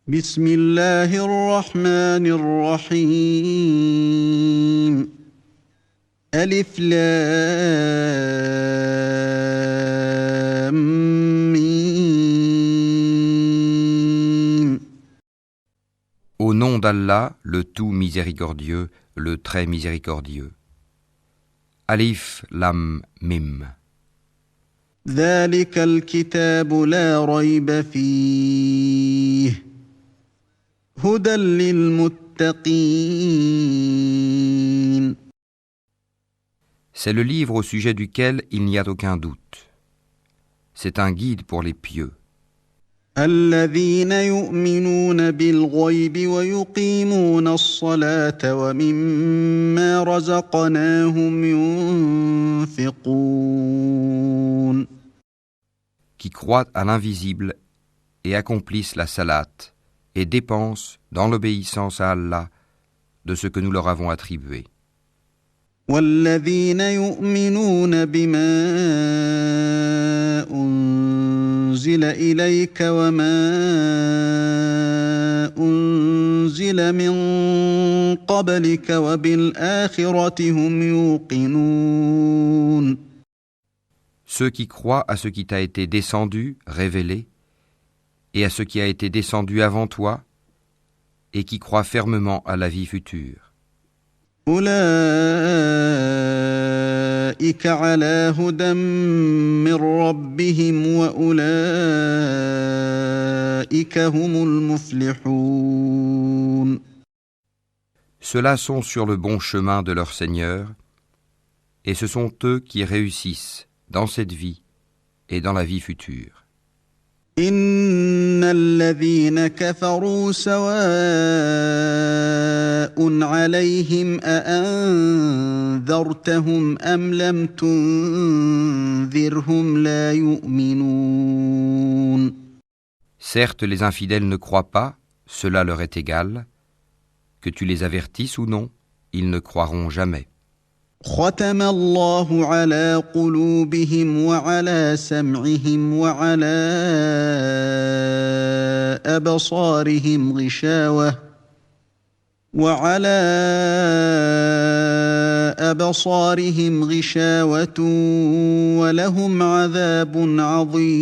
بسم الله الرحمن الرحيم ألف لام ميم. Au nom d'Allah, le tout miséricordieux, le très miséricordieux. Alif Lam Mim. ذلك الكتاب لا ريب فيه هدى للمتقين. C'est le livre au sujet duquel il n'y a aucun doute. C'est un guide pour les pieux. الذين يؤمنون بالغيب ويقيمون الصلاة ومما رزقناهم ينفقون. Qui croient à l'invisible et accomplissent la salate et dépensent dans l'obéissance à Allah de ce que nous leur avons attribué. والذين يؤمنون بما أنزل إليك وما أنزل من قبلك وبالآخرة هم يوقنون. Ceux qui croient à ce qui t'a été descendu, révélé, et à ce qui a été descendu avant toi, et qui croient fermement à la vie future. أولئك على هدى من ربهم وأولئك هم المفلحون. Ceux-là sont sur le bon chemin de leur Seigneur, et ce sont eux qui réussissent dans cette vie et dans la vie future. إن الذين كفروا سواء عليهم أأنذرتهم أم لم تنذرهم لا يؤمنون. Certes, les infidèles ne croient pas, cela leur est égal. Que tu les avertisses ou non, ils ne croiront jamais. ختم الله على قلوبهم وعلى سمعهم وعلى أبصارهم غشاوة ولهم عذاب عظيم.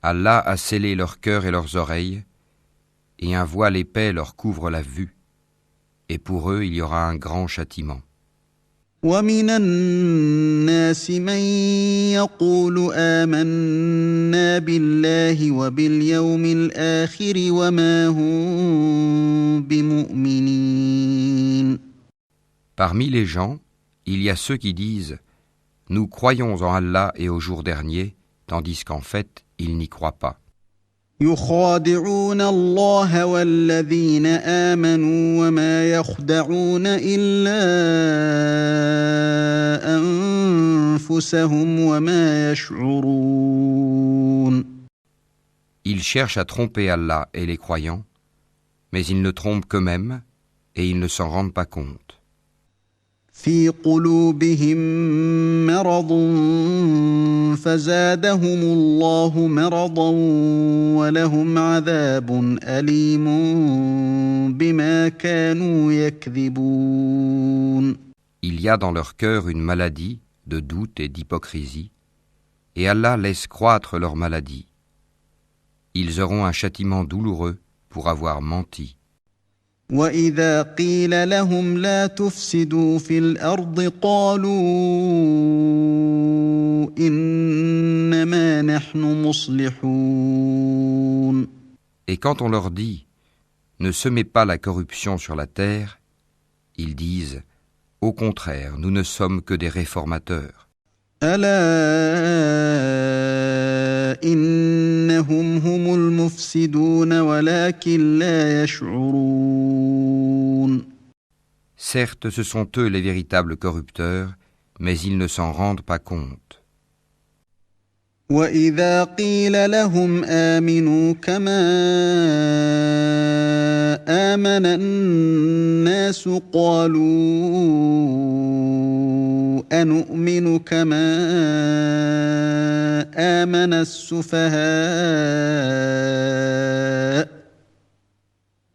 Allah a scellé leurs cœurs et leurs oreilles, et un voile épais leur couvre la vue. Et pour eux, il y aura un grand châtiment. ومن الناس من يقول آمنا بالله وباليوم الآخر وما هم بمؤمنين. Parmi les gens, il y a ceux qui disent « Nous croyons en Allah et au jour dernier », tandis qu'en fait, ils n'y croient pas. يخادعون الله والذين آمنوا وما يخدعون إلا أنفسهم وما يشعرون. Ils cherchent à tromper Allah et les croyants, mais ils ne trompent qu'eux-mêmes et ils ne s'en rendent pas compte. في قلوبهم مرض فزادهم الله مرضا ولهم عذاب أليم بما كانوا يكذبون. Il y a dans leur cœur une maladie de doute et d'hypocrisie, et Allah laisse croître leur maladie. Ils auront un châtiment douloureux pour avoir menti. وإذا قيل لهم لا تفسدوا في الأرض قالوا إنما نحن مصلحون. Et quand on leur dit « Ne semez pas la corruption sur la terre », ils disent « Au contraire, nous ne sommes que des réformateurs. » ألا إنهم هم المفسدون ولكن لا يشعرون. Certes, ce sont eux les véritables corrupteurs, mais ils ne s'en rendent pas compte. وإذا قيل لهم آمنوا كما آمن الناس قالوا أنؤمن كما آمن السفهاء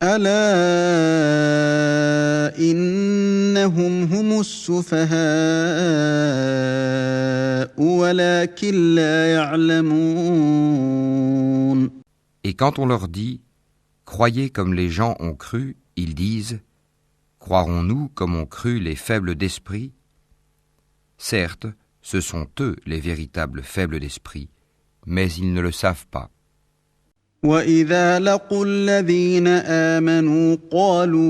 ألا إنهم هم السفهاء ولكن لا يعلمون. Et quand on leur dit « Croyez comme les gens ont cru », ils disent « Croirons-nous comme ont cru les faibles d'esprit ?» Certes, ce sont eux les véritables faibles d'esprit, mais ils ne le savent pas. وَإِذَا لَقُوا الَّذِينَ آمَنُوا قَالُوا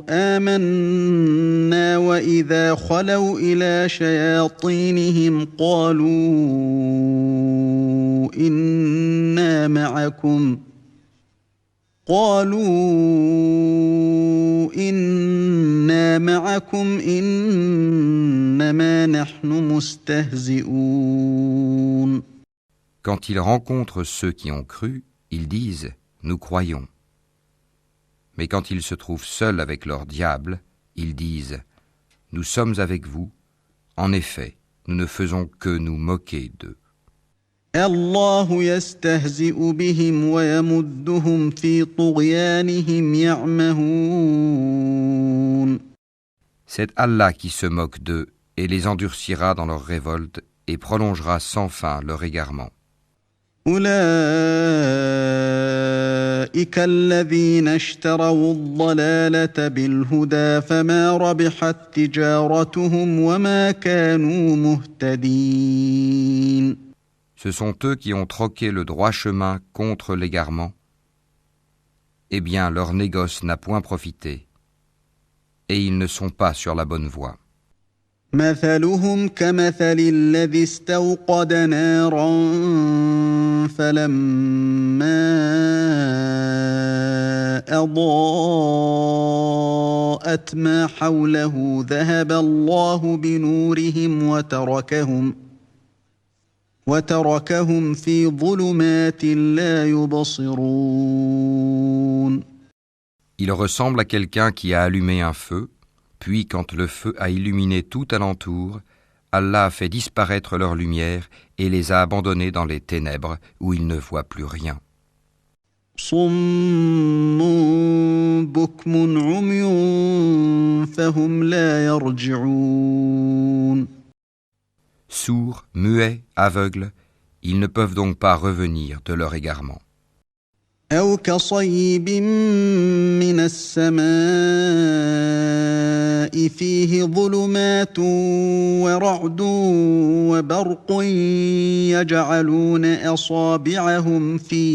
آمَنَّا وَإِذَا خَلَوْا إِلَى شَيَاطِينِهِمْ قَالُوا إِنَّا مَعَكُمْ إِنَّمَا نَحْنُ مُسْتَهْزِئُونَ. Quand ils rencontrent ceux qui ont cru, ils disent « Nous croyons ». Mais quand ils se trouvent seuls avec leur diable, ils disent « Nous sommes avec vous. En effet, nous ne faisons que nous moquer d'eux. » الله يستهزئ بهم ويمدهم في طغيانهم يعمهون. C'est Allah qui se moque d'eux et les endurcira dans leur révolte et prolongera sans fin leur égarement. أولئك الذين اشتروا الضلالة بالهدى فما ربحت تجارتهم وما كانوا مهتدين. Ce sont eux qui ont troqué le droit chemin contre l'égarement. Eh bien, leur négoce n'a point profité, et ils ne sont pas sur la bonne voie. مثلهم كمثل الذي استوقد نارا فلما أضاءت ما حوله ذهب الله بنورهم وتركهم في ظلمات لا يبصرون. Il ressemble à quelqu'un qui a allumé un feu, puis quand le feu a illuminé tout alentour, Allah a fait disparaître leur lumière et les a abandonnés dans les ténèbres où ils ne voient plus rien. صم بكم عمي فهم لا يرجعون. Sourds, muets, aveugles, ils ne peuvent donc pas revenir de leur égarement. أو كصيب من السماء فيه ظلمات ورعد وبرق يجعلون أصابعهم في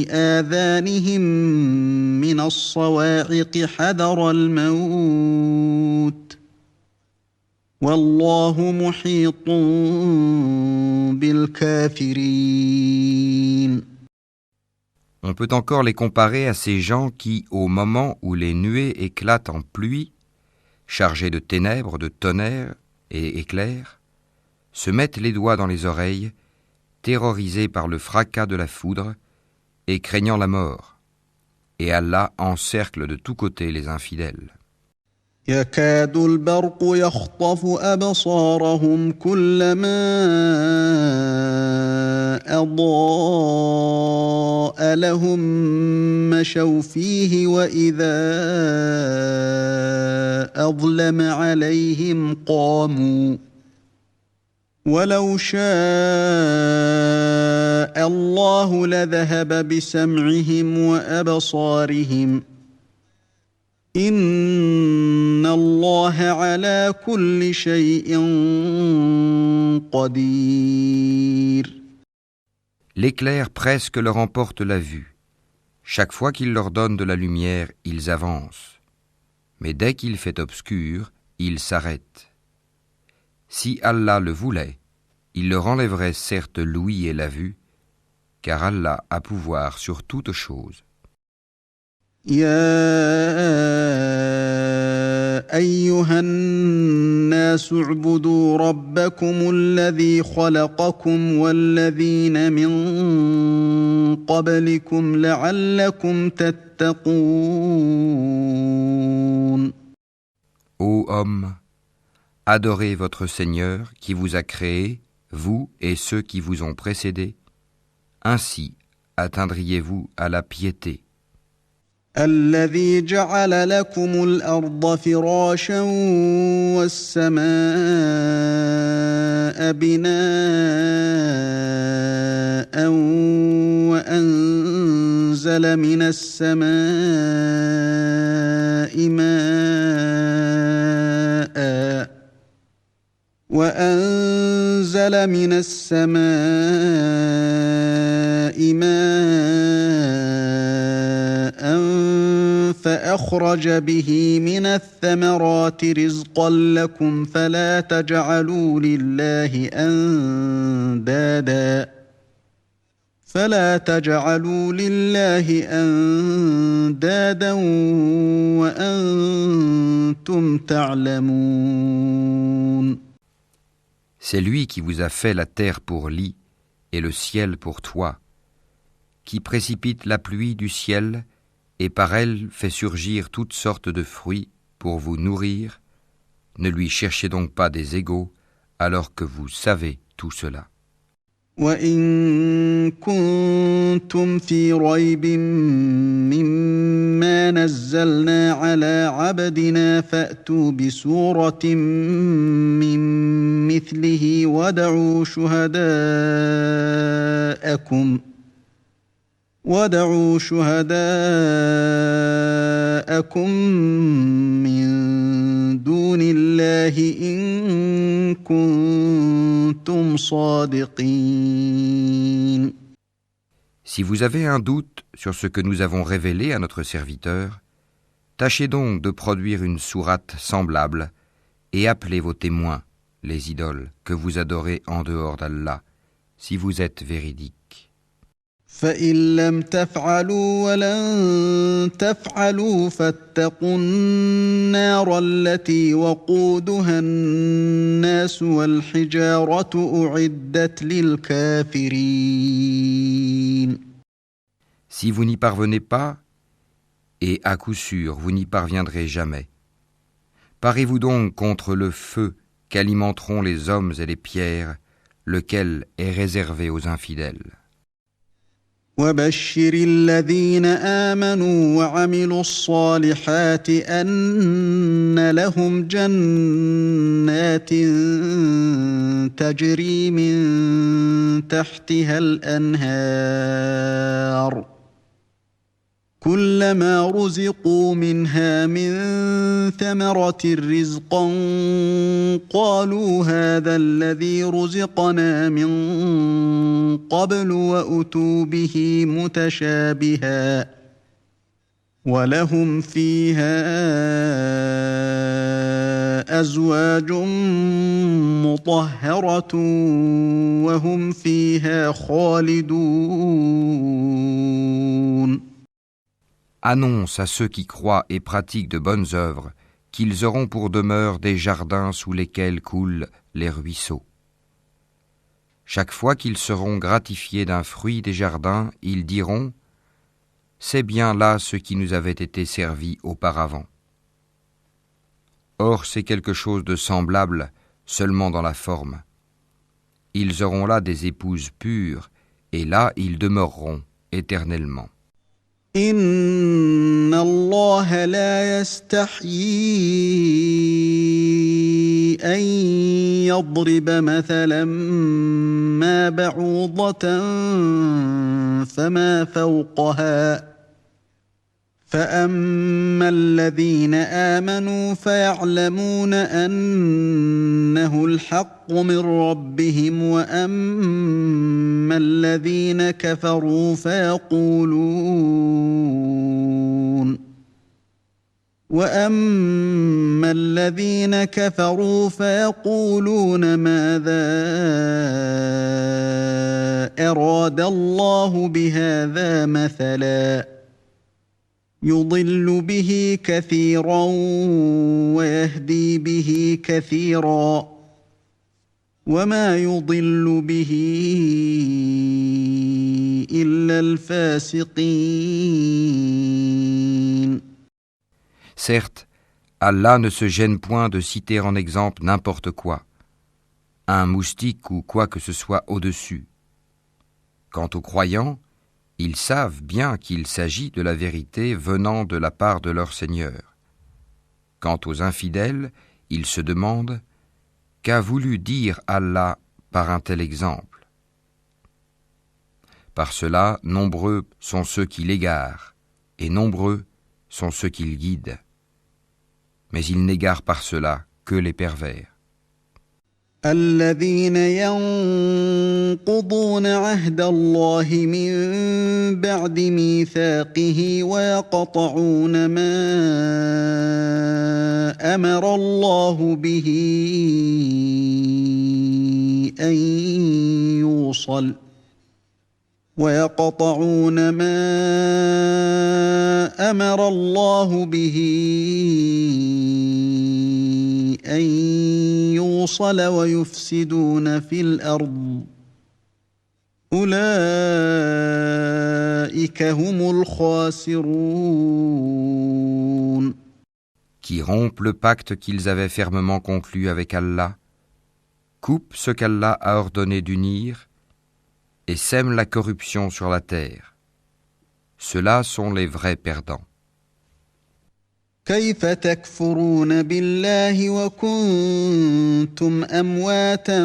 آذانهم من الصواعق حذر الموت والله محيط بالكافرين. On peut encore les comparer à ces gens qui, au moment où les nuées éclatent en pluie, chargées de ténèbres, de tonnerres et éclairs, se mettent les doigts dans les oreilles, terrorisés par le fracas de la foudre et craignant la mort. Et Allah encercle de tous côtés les infidèles. يكاد البرق يخطف أبصارهم كلما أضاء لهم مشوا فيه وإذا أظلم عليهم قاموا ولو شاء الله لذهب بسمعهم وأبصارهم إن الله على كل شيء قدير. L'éclair presque leur emporte la vue. Chaque fois qu'il leur donne de la lumière, ils avancent. Mais dès qu'il fait obscur, ils s'arrêtent. Si Allah le voulait, il leur enlèverait certes l'ouïe et la vue, car Allah a pouvoir sur toute chose. يا أيها الناس اعبدوا ربكم الذي خلقكم والذين من قبلكم لعلكم تتقون. Ô hommes, adorez votre Seigneur qui vous a créé, vous et ceux qui vous ont précédés. Ainsi atteindriez-vous à la piété. الذي جعل لكم الأرض فراشا والسماء بناء وأنزل من السماء ماء فأخرج به من الثمرات رزقا لكم فلا تجعلوا لله أندادا وأنتم تعلمون. C'est lui qui vous a fait la terre pour lit et le ciel pour toit, qui précipite la pluie du ciel et par elle fait surgir toutes sortes de fruits pour vous nourrir. Ne lui cherchez donc pas des égaux alors que vous savez tout cela. وَإِن كُنتُمْ فِي رَيْبٍ مِّمَّا نَزَّلْنَا عَلَىٰ عَبْدِنَا فَأْتُوا بِسُورَةٍ مِّن مِّثْلِهِ وَادْعُوا شُهَدَاءَكُم مِّن دُونِ اللَّهِ إِن كُنتُمْ صَادِقِينَ. Si vous avez un doute sur ce que nous avons révélé à notre serviteur, tâchez donc de produire une sourate semblable et appelez vos témoins, les idoles que vous adorez en dehors d'Allah, si vous êtes véridiques. فَإِن لَّمْ تَفْعَلُوا وَلَن تَفْعَلُوا فَاتَّقُوا النَّارَ الَّتِي وَقُودُهَا النَّاسُ وَالْحِجَارَةُ أُعِدَّتْ لِلْكَافِرِينَ. Si vous n'y parvenez pas, et à coup sûr vous n'y parviendrez jamais, parez-vous donc contre le feu qu'alimenteront les hommes et les pierres, lequel est réservé aux infidèles. وَبَشِّرِ الَّذِينَ آمَنُوا وَعَمِلُوا الصَّالِحَاتِ أَنَّ لَهُمْ جَنَّاتٍ تَجْرِي مِن تَحْتِهَا الْأَنْهَارُ كُلَّمَا رُزِقُوا مِنْهَا مِن ثَمَرَةٍ رِّزْقًا قَالُوا هَٰذَا الَّذِي رُزِقْنَا مِن قَبْلُ وَأُتُوا بِهِ مُتَشَابِهًا وَلَهُمْ فِيهَا أَزْوَاجٌ مُّطَهَّرَةٌ وَهُمْ فِيهَا خَالِدُونَ. Annonce à ceux qui croient et pratiquent de bonnes œuvres qu'ils auront pour demeure des jardins sous lesquels coulent les ruisseaux. Chaque fois qu'ils seront gratifiés d'un fruit des jardins, ils diront « C'est bien là ce qui nous avait été servi auparavant ». Or c'est quelque chose de semblable seulement dans la forme. Ils auront là des épouses pures, et là ils demeureront éternellement. إِنَّ اللَّهَ لَا يَسْتَحْيِي أَن يَضْرِبَ مَثَلًا مَّا بَعُوضَةً فَمَا فَوْقَهَا فَأَمَّا الَّذِينَ آمَنُوا فَيَعْلَمُونَ أَنَّهُ الْحَقُّ مِن رَّبِّهِمْ وَأَمَّا الَّذِينَ كَفَرُوا واما الذين كفروا فيقولون ماذا اراد الله بهذا مثلا يضل به كثيرا ويهدي به كثيرا وما يضل به الا الفاسقين. Certes, Allah ne se gêne point de citer en exemple n'importe quoi, un moustique ou quoi que ce soit au-dessus. Quant aux croyants, ils savent bien qu'il s'agit de la vérité venant de la part de leur Seigneur. Quant aux infidèles, ils se demandent « Qu'a voulu dire Allah par un tel exemple ?» Par cela, nombreux sont ceux qui l'égarent, et nombreux sont ceux qui le guident. Mais ils n'égarent par cela que les pervers. الذين ينقضون عهد الله من بعد ميثاقه ويقطعون ما أمر الله به أن يوصل ويقطعون ما أمر الله به أن يوصل ويفسدون في الأرض أولئك هم الخاسرون. Qui rompent le pacte qu'ils avaient fermement conclu avec Allah, coupent ce qu'Allah a ordonné d'unir et sèment la corruption sur la terre. Ceux-là sont les vrais perdants. كيف تكفرون بالله وكنتم أمواتا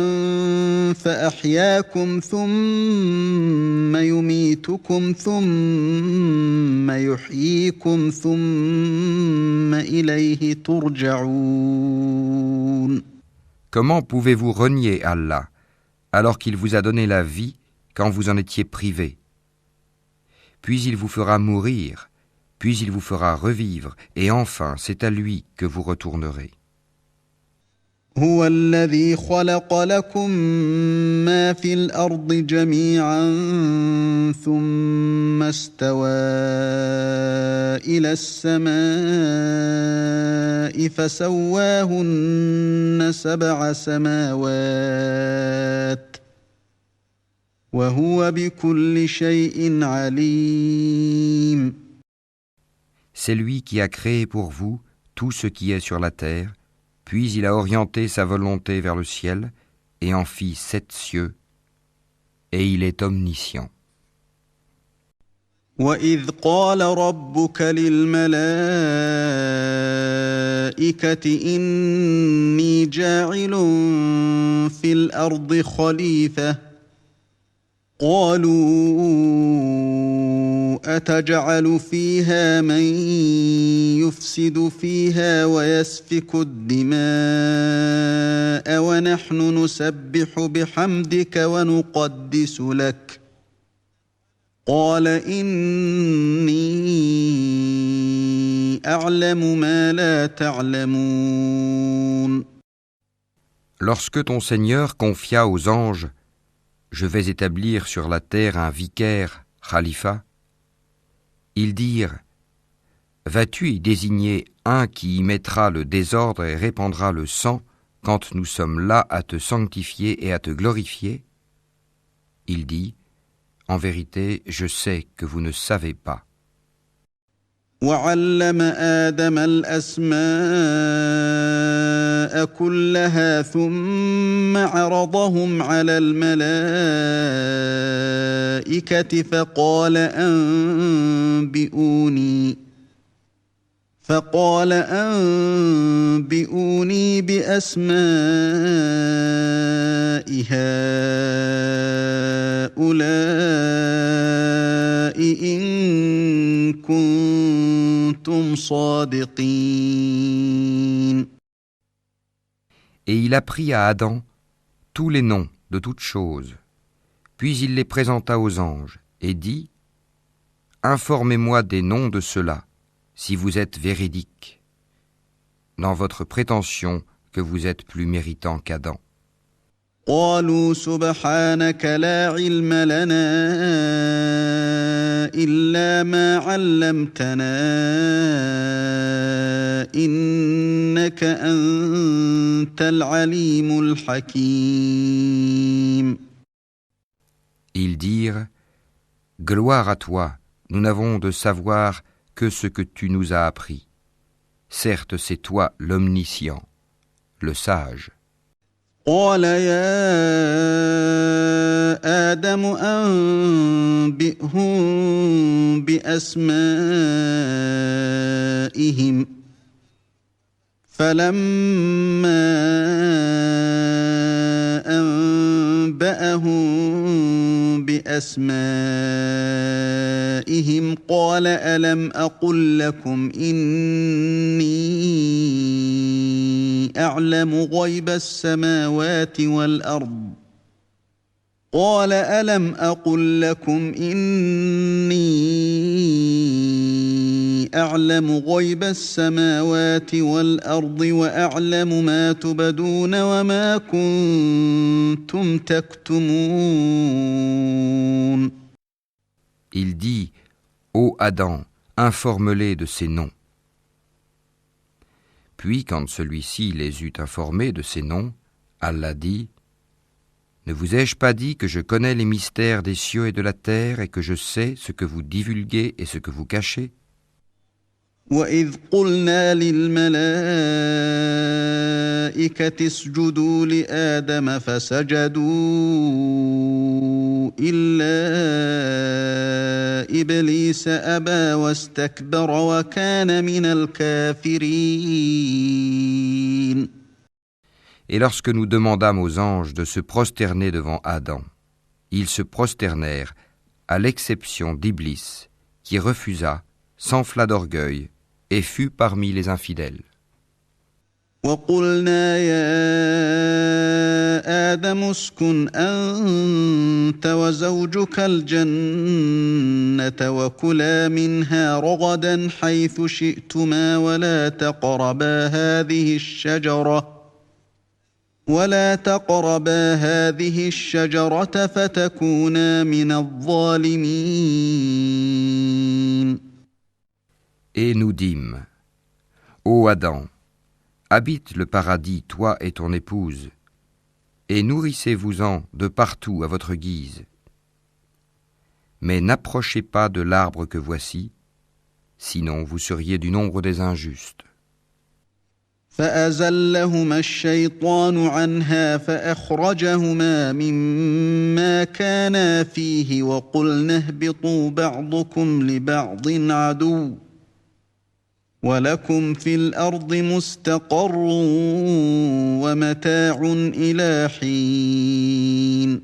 فأحياكم ثم يميتكم ثم يحييكم ثم إليه ترجعون. Comment pouvez-vous renier Allah alors qu'il vous a donné la vie quand vous en étiez privés? Puis il vous fera mourir, puis il vous fera revivre, et enfin c'est à lui que vous retournerez. هو الذي خلق لكم ما في الأرض جميعا ثم استوى إلى السماء فسواهن 7 سماوات وهو بكل شيء عليم. C'est lui qui a créé pour vous tout ce qui est sur la terre, puis il a orienté sa volonté vers le ciel et en fit 7 cieux, et il est omniscient. وَإِذْ قَالَ رَبُّكَ لِلْمَلَائِكَةِ إِنِّي جَاعِلٌ فِي الْأَرْضِ خَلِيفَةً قالوا أتجعل فيها من يفسد فيها ويسفك الدماء ونحن نسبح بحمدك ونقدس لك قال إني أعلم ما لا تعلمون. Lorsque ton Seigneur confia aux anges « Je vais établir sur la terre un vicaire, khalifa », ils dirent « Vas-tu y désigner un qui y mettra le désordre et répandra le sang quand nous sommes là à te sanctifier et à te glorifier ?» Il dit « En vérité, je sais que vous ne savez pas. » وَعَلَّمَ آدَمَ الْأَسْمَاءَ كُلَّهَا ثُمَّ عَرَضَهُمْ عَلَى الْمَلَائِكَةِ فقال أنبئوني بأسماء هؤلاء إن كنتم صادقين. Et il apprit à Adam tous les noms de toutes choses, puis il les présenta aux anges et dit « Informez-moi des noms de ceux-là, si vous êtes véridiques. » dans votre prétention que vous êtes plus méritant qu'Adam. قالوا سبحانك لا علم لنا إلا ما علمتنا إنك أنت العليم الحكيم. Ils dirent, Gloire à toi, nous n'avons de savoir que ce que tu nous as appris. Certes, c'est toi l'omniscient, le sage. قال يا آدم أنبئهم بأسمائهم فلما أنبأهم بأسمائهم قال ألم أقل لكم إني أعلم غيب السماوات والأرض قال ألم أقل لكم إني أعلم غيب السماوات والأرض وأعلم ما تبدون وما كنتم تكتمون. Il dit, Ô Adam, informe-les de ces noms. Puis, quand celui-ci les eut informés de ces noms, Allah dit, Ne vous ai-je pas dit que je connais les mystères des cieux et de la terre et que je sais ce que vous divulguez et ce que vous cachez? وَإِذْ قُلْنَا لِلْمَلَائِكَةِ اسْجُدُوا لِآدَمَ فَسَجَدُوا إِلَّا إِبْلِيسَ أَبَى وَاسْتَكْبَرَ وَكَانَ مِنَ الْكَافِرِينَ. Et lorsque nous demandâmes aux anges de se prosterner devant Adam, ils se prosternèrent, à l'exception d'Iblis, qui refusa, s'enfla d'orgueil, et fut parmi les infidèles. وَقُلْنَا يَا آدَمُ اسْكُنْ أَنْتَ وَزَوْجُكَ الْجَنَّةَ وَكُلَا مِنْهَا رَغَدًا حَيْثُ شِئْتُمَا ولا تقربا هذه الشجرة فتكونا من الظالمين. Et nous dîmes, Ô Adam, habite le paradis, toi et ton épouse, et nourrissez-vous-en de partout à votre guise. Mais n'approchez pas de l'arbre que voici, sinon vous seriez du nombre des injustes. فأزلهما الشيطان عنها فأخرجهما مما كانا فيه وقلنا اهبطوا بعضكم لبعض عدو ولكم في الأرض مستقر ومتاع إلى حين.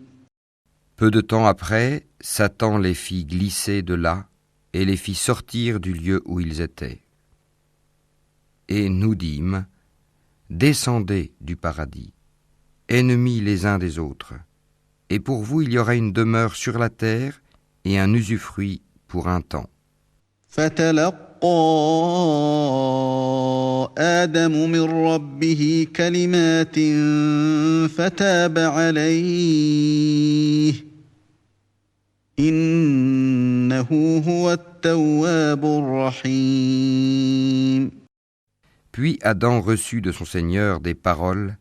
Peu de temps après, Satan les fit glisser de là et les fit sortir du lieu où ils étaient. Et nous dîmes, Descendez du paradis, ennemis les uns des autres, et pour vous il y aura une demeure sur la terre et un usufruit pour un temps. فتلقى آدم من ربه كلمات فتاب عليه إنه هو التواب الرحيم. Puis Adam reçut de son Seigneur des paroles,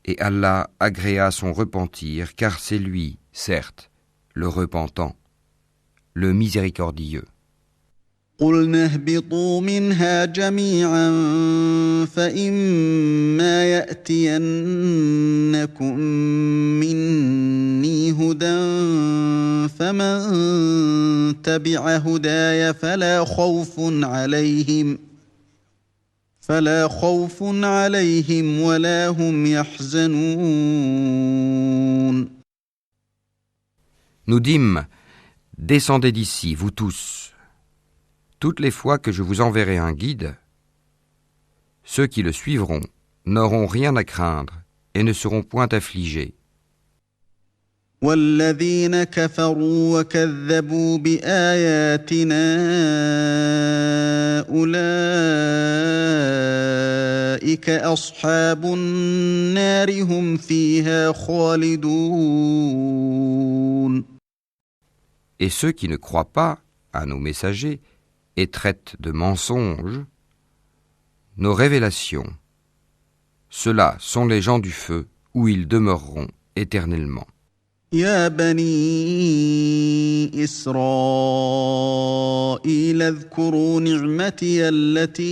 et Allah agréa son repentir, car c'est lui, certes, le repentant, le miséricordieux. قُلْنَا اهْبِطُوا مِنْهَا جَمِيعًا فَإِمَّا يَأْتِيَنَّكُم مِّنِّي هُدًى فَمَن تَبِعَ هُدَايَ فَلَا خوف عليهم ولا هم يحزنون. Nous dîmes, descendez d'ici, vous tous. Toutes les fois que je vous enverrai un guide, ceux qui le suivront n'auront rien à craindre et ne seront point affligés. والذين كفروا وكذبوا بآياتنا أولئك أصحاب النار هم فيها خالدون. Et ceux qui ne croient pas à nos messagers et traitent de mensonges nos révélations, ceux-là sont les gens du feu où ils demeureront éternellement. يا بني إسرائيل اذكروا نعمتي التي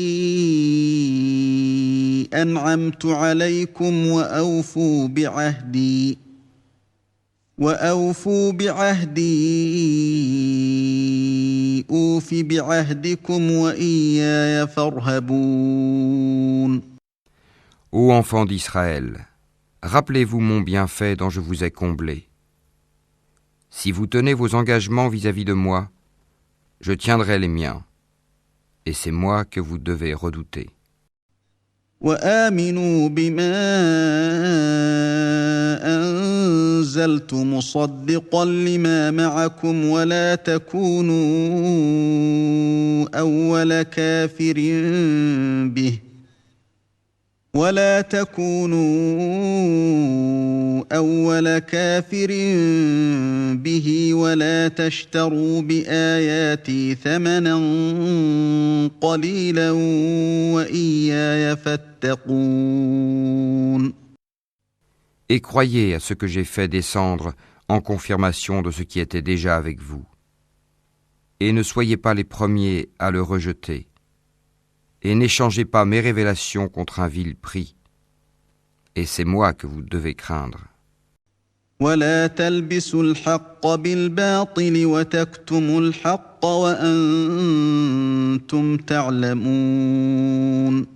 أنعمت عليكم وأوفوا بعهدي أوف بعهدكم وإياي فارهبون. Ô enfants d'Israël, rappelez-vous mon bienfait dont je vous ai comblé. Si vous tenez vos engagements vis-à-vis de moi, je tiendrai les miens, et c'est moi que vous devez redouter. وآمنوا بما أنزلت مصدقا لما معكم ولا تكونوا أول كافر به ولا تشتروا بآياتي ثمنا قليلا وإياي فاتقون. Et croyez à ce que j'ai fait descendre en confirmation de ce qui était déjà avec vous. Et ne soyez pas les premiers à le rejeter. Et n'échangez pas mes révélations contre un vil prix. Et c'est moi que vous devez craindre. ولا تلبسوا الحق بالباطل وتكتموا الحق وأنتم تعلمون.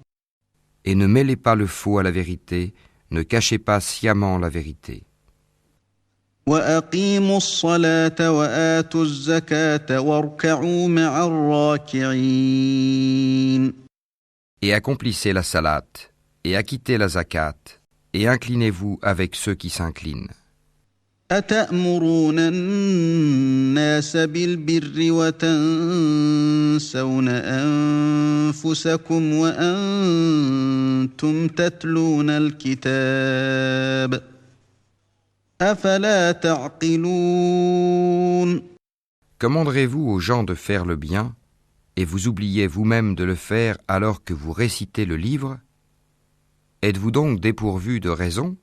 Et ne mêlez pas le faux à la vérité, ne cachez pas sciemment la vérité. وأقيموا الصلاة وآتوا الزكاة واركعوا مع الراكعين. Et accomplissez la salate, et acquittez la zakat, et inclinez-vous avec ceux qui s'inclinent. أتأمرون الناس بالبر وتنسون أنفسكم وأنتم تتلون الكتاب أفلا تعقلون. Commanderez-vous aux gens de faire le bien, et vous oubliez vous-même de le faire alors que vous récitez le livre? Êtes-vous donc dépourvu de raison?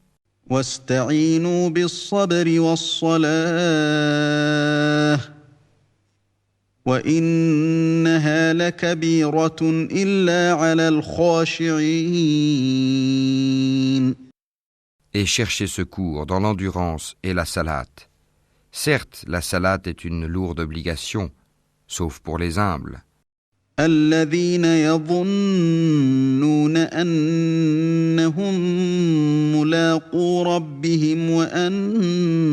واستعينوا بالصبر والصلاة وإنها لكبيرة إلا على الخاشعين. Et cherchez secours dans l'endurance et la salate. Certes, la salate est une lourde obligation, sauf pour les humbles. الذين يظنون أنهم ملاقو ربهم وأنهم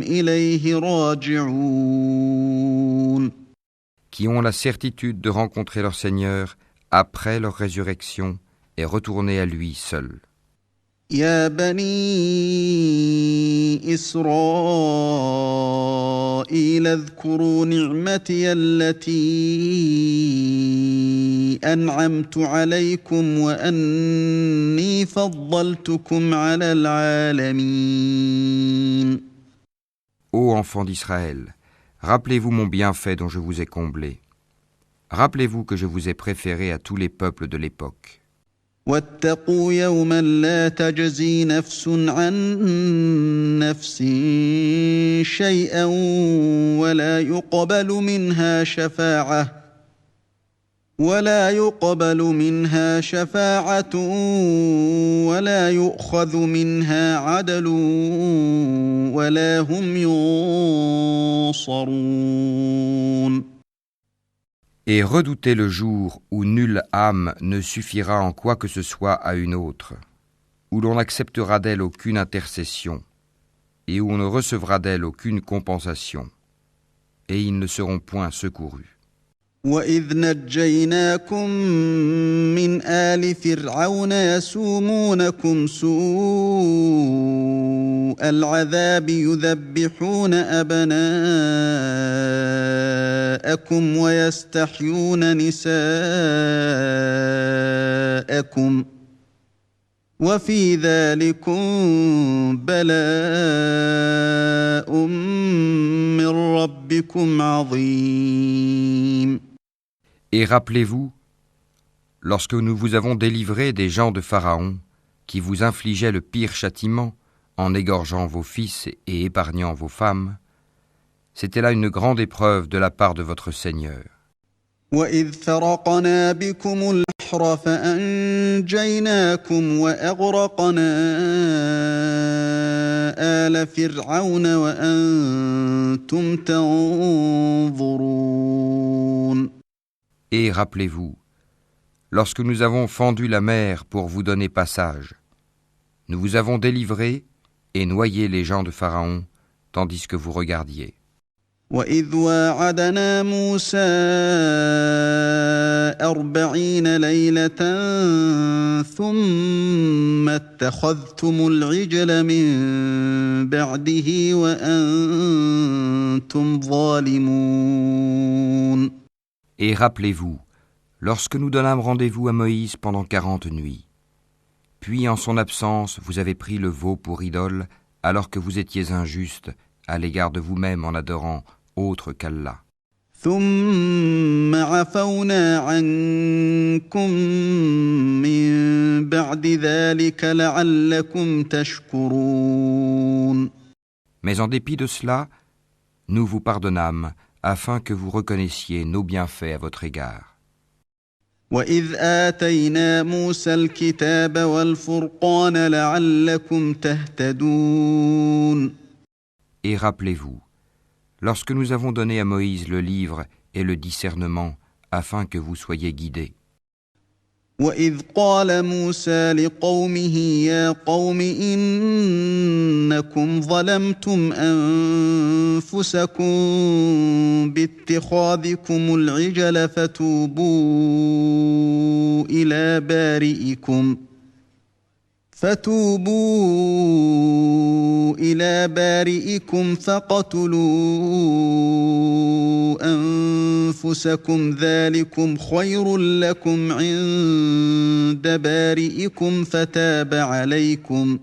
إليه راجعون. Qui ont la certitude de rencontrer leur Seigneur après leur résurrection et retourner à lui seul. يا بني إسرائيل اذكروا نعمتي التي أنعمت عليكم وأني فضلتكم على العالمين. Ô enfants d'Israël, rappelez-vous mon bienfait dont je vous ai comblé. Rappelez-vous que je vous ai préféré à tous les peuples de l'époque. واتقوا يوما لا تجزي نفس عن نفس شيئا ولا يقبل منها شفاعة ولا يؤخذ منها عدل ولا هم ينصرون. Et redoutez le jour où nulle âme ne suffira en quoi que ce soit à une autre, où l'on n'acceptera d'elle aucune intercession, et où on ne recevra d'elle aucune compensation, et ils ne seront point secourus. وإذ نجيناكم من آل فرعون يسومونكم سوء العذاب يذبحون أبناءكم ويستحيون نساءكم وفي ذلكم بلاء من ربكم عظيم. Et rappelez-vous, lorsque nous vous avons délivré des gens de Pharaon, qui vous infligeaient le pire châtiment, en égorgeant vos fils et épargnant vos femmes, c'était là une grande épreuve de la part de votre Seigneur. وَإِذْ فَرَقْنَا بِكُمُ الْبَحْرَ فَأَنْجَيْنَاكُمْ وَأَغْرَقْنَا آلَ فِرْعَوْنَ وَأَنْتُمْ تَنْظُرُونَ. Et rappelez-vous, lorsque nous avons fendu la mer pour vous donner passage, nous vous avons délivré et noyé les gens de Pharaon, tandis que vous regardiez. وَإِذْ وَاعَدْنَا مُوسَىٰ 40 لَيْلَةً ثُمَّ اتَّخَذْتُمُ الْعِجْلَ مِن بَعْدِهِ وَأَنْتُمْ ظَالِمُونَ. Et rappelez-vous, lorsque nous donnâmes rendez-vous à Moïse pendant 40 nuits, puis en son absence vous avez pris le veau pour idole, alors que vous étiez injustes à l'égard de vous-même en adorant autre qu'Allah. ثُمَّ عَفَوْنَا عَنكُم مِّن بَعْدِ ذَلِكَ لَعَلَّكُمْ تَشْكُرُونَ. Mais en dépit de cela, nous vous pardonnâmes afin que vous reconnaissiez nos bienfaits à votre égard. وَإِذْ آتَيْنَا مُوسَى الْكِتَابَ وَالْفُرْقَانَ لَعَلَّكُمْ تَهْتَدُونَ. Et rappelez-vous, lorsque nous avons donné à Moïse le livre et le discernement afin que vous soyez guidés. وَإِذْ قَالَ مُوسَى لِقَوْمِهِ يَا قَوْمِ إِنَّكُمْ ظَلَمْتُمْ أَنفُسَكُمْ بِاتِّخَاذِكُمُ الْعِجْلَ فَتُوبُوا إِلَى بَارِئِكُمْ فَاقْتُلُوا أَنفُسَكُمْ ذَلِكُمْ خَيْرٌ لَكُمْ عِندَ بَارِئِكُمْ فَتَابَ عَلَيْكُمْ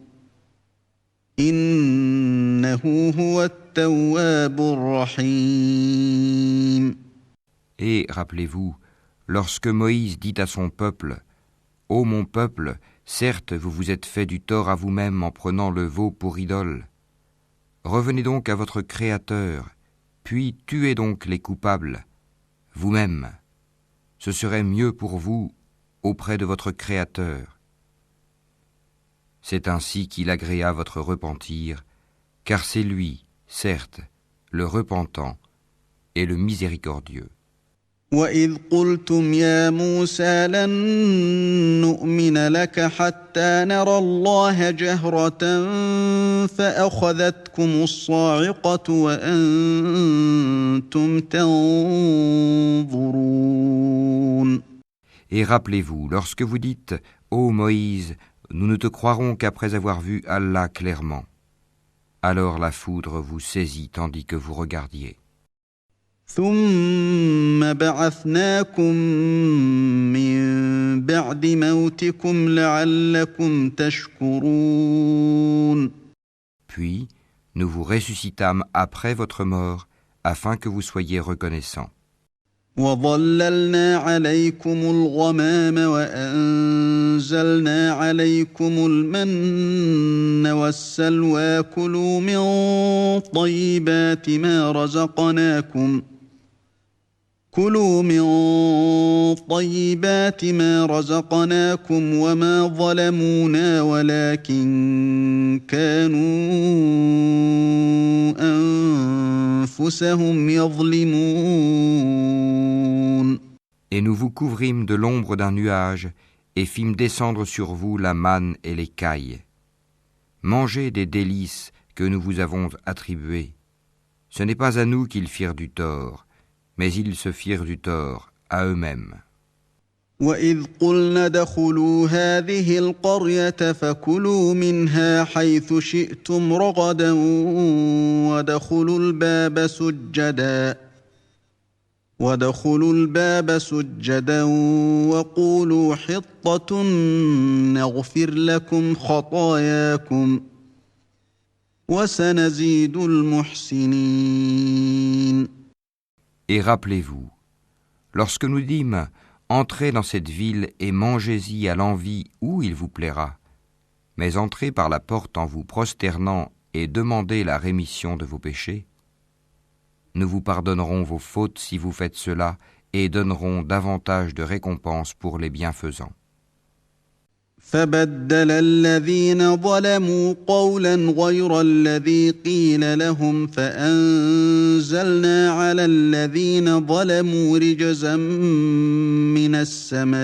إِنَّهُ هُوَ التَّوَّابُ الرَّحِيمُ. Et rappelez-vous, lorsque Moïse dit à son peuple, « Ô mon peuple, certes, vous vous êtes fait du tort à vous-même en prenant le veau pour idole. Revenez donc à votre Créateur, puis tuez donc les coupables, vous-même. Ce serait mieux pour vous auprès de votre Créateur. C'est ainsi qu'il agréa votre repentir, car c'est lui, certes, le repentant et le miséricordieux. وَإِذْ قُلْتُمْ يَا مُوسَى لَن نُّؤْمِنَ لَكَ حَتَّىٰ نَرَى اللَّهَ جَهْرَةً فَأَخَذَتْكُمُ الصَّاعِقَةُ وَأَنْتُمْ تَنظُرُونَ. Et rappelez-vous, lorsque vous dites « Ô Moïse, nous ne te croirons qu'après avoir vu Allah clairement », alors la foudre vous saisit tandis que vous regardiez. ثُمَّ بَعَثْنَاكُم مِّن بَعْدِ مَوْتِكُمْ لَعَلَّكُمْ تَشْكُرُونَ. Puis, nous vous ressuscitâmes après votre mort, afin que vous soyez reconnaissants. وَظَلَّلْنَا عَلَيْكُمُ الْغَمَامَ وَأَنزَلْنَا عَلَيْكُمُ الْمَنَّ وَالسَّلْوَىٰ كُلُوا مِن طَيِّبَاتِ مَا رَزَقْنَاكُمْ وَمَا ظَلَمُونَا وَلَكِن كَانُوا أَنفُسَهُمْ يَظْلِمُونَ. Et nous vous couvrîmes de l'ombre d'un nuage et fîmes descendre sur vous la manne et les cailles. Mangez des délices que nous vous avons attribuées. Ce n'est pas à nous qu'ils firent du tort, mais ils se firent du tort à eux-mêmes. وإذ قلنا ادخلوا هذه القرية فكلوا منها حيث شئتم رغدا وادخلوا الباب سجدا وقولوا حطة نغفر لكم خطاياكم وسنزيد المحسنين. Et rappelez-vous, lorsque nous dîmes « Entrez dans cette ville et mangez-y à l'envi où il vous plaira, mais entrez par la porte en vous prosternant et demandez la rémission de vos péchés. Nous vous pardonnerons vos fautes si vous faites cela et donnerons davantage de récompenses pour les bienfaisants. » فبدل الذين ظلموا قولا غير الذي قيل لهم فأنزلنا على الذين ظلموا رجزا من السماء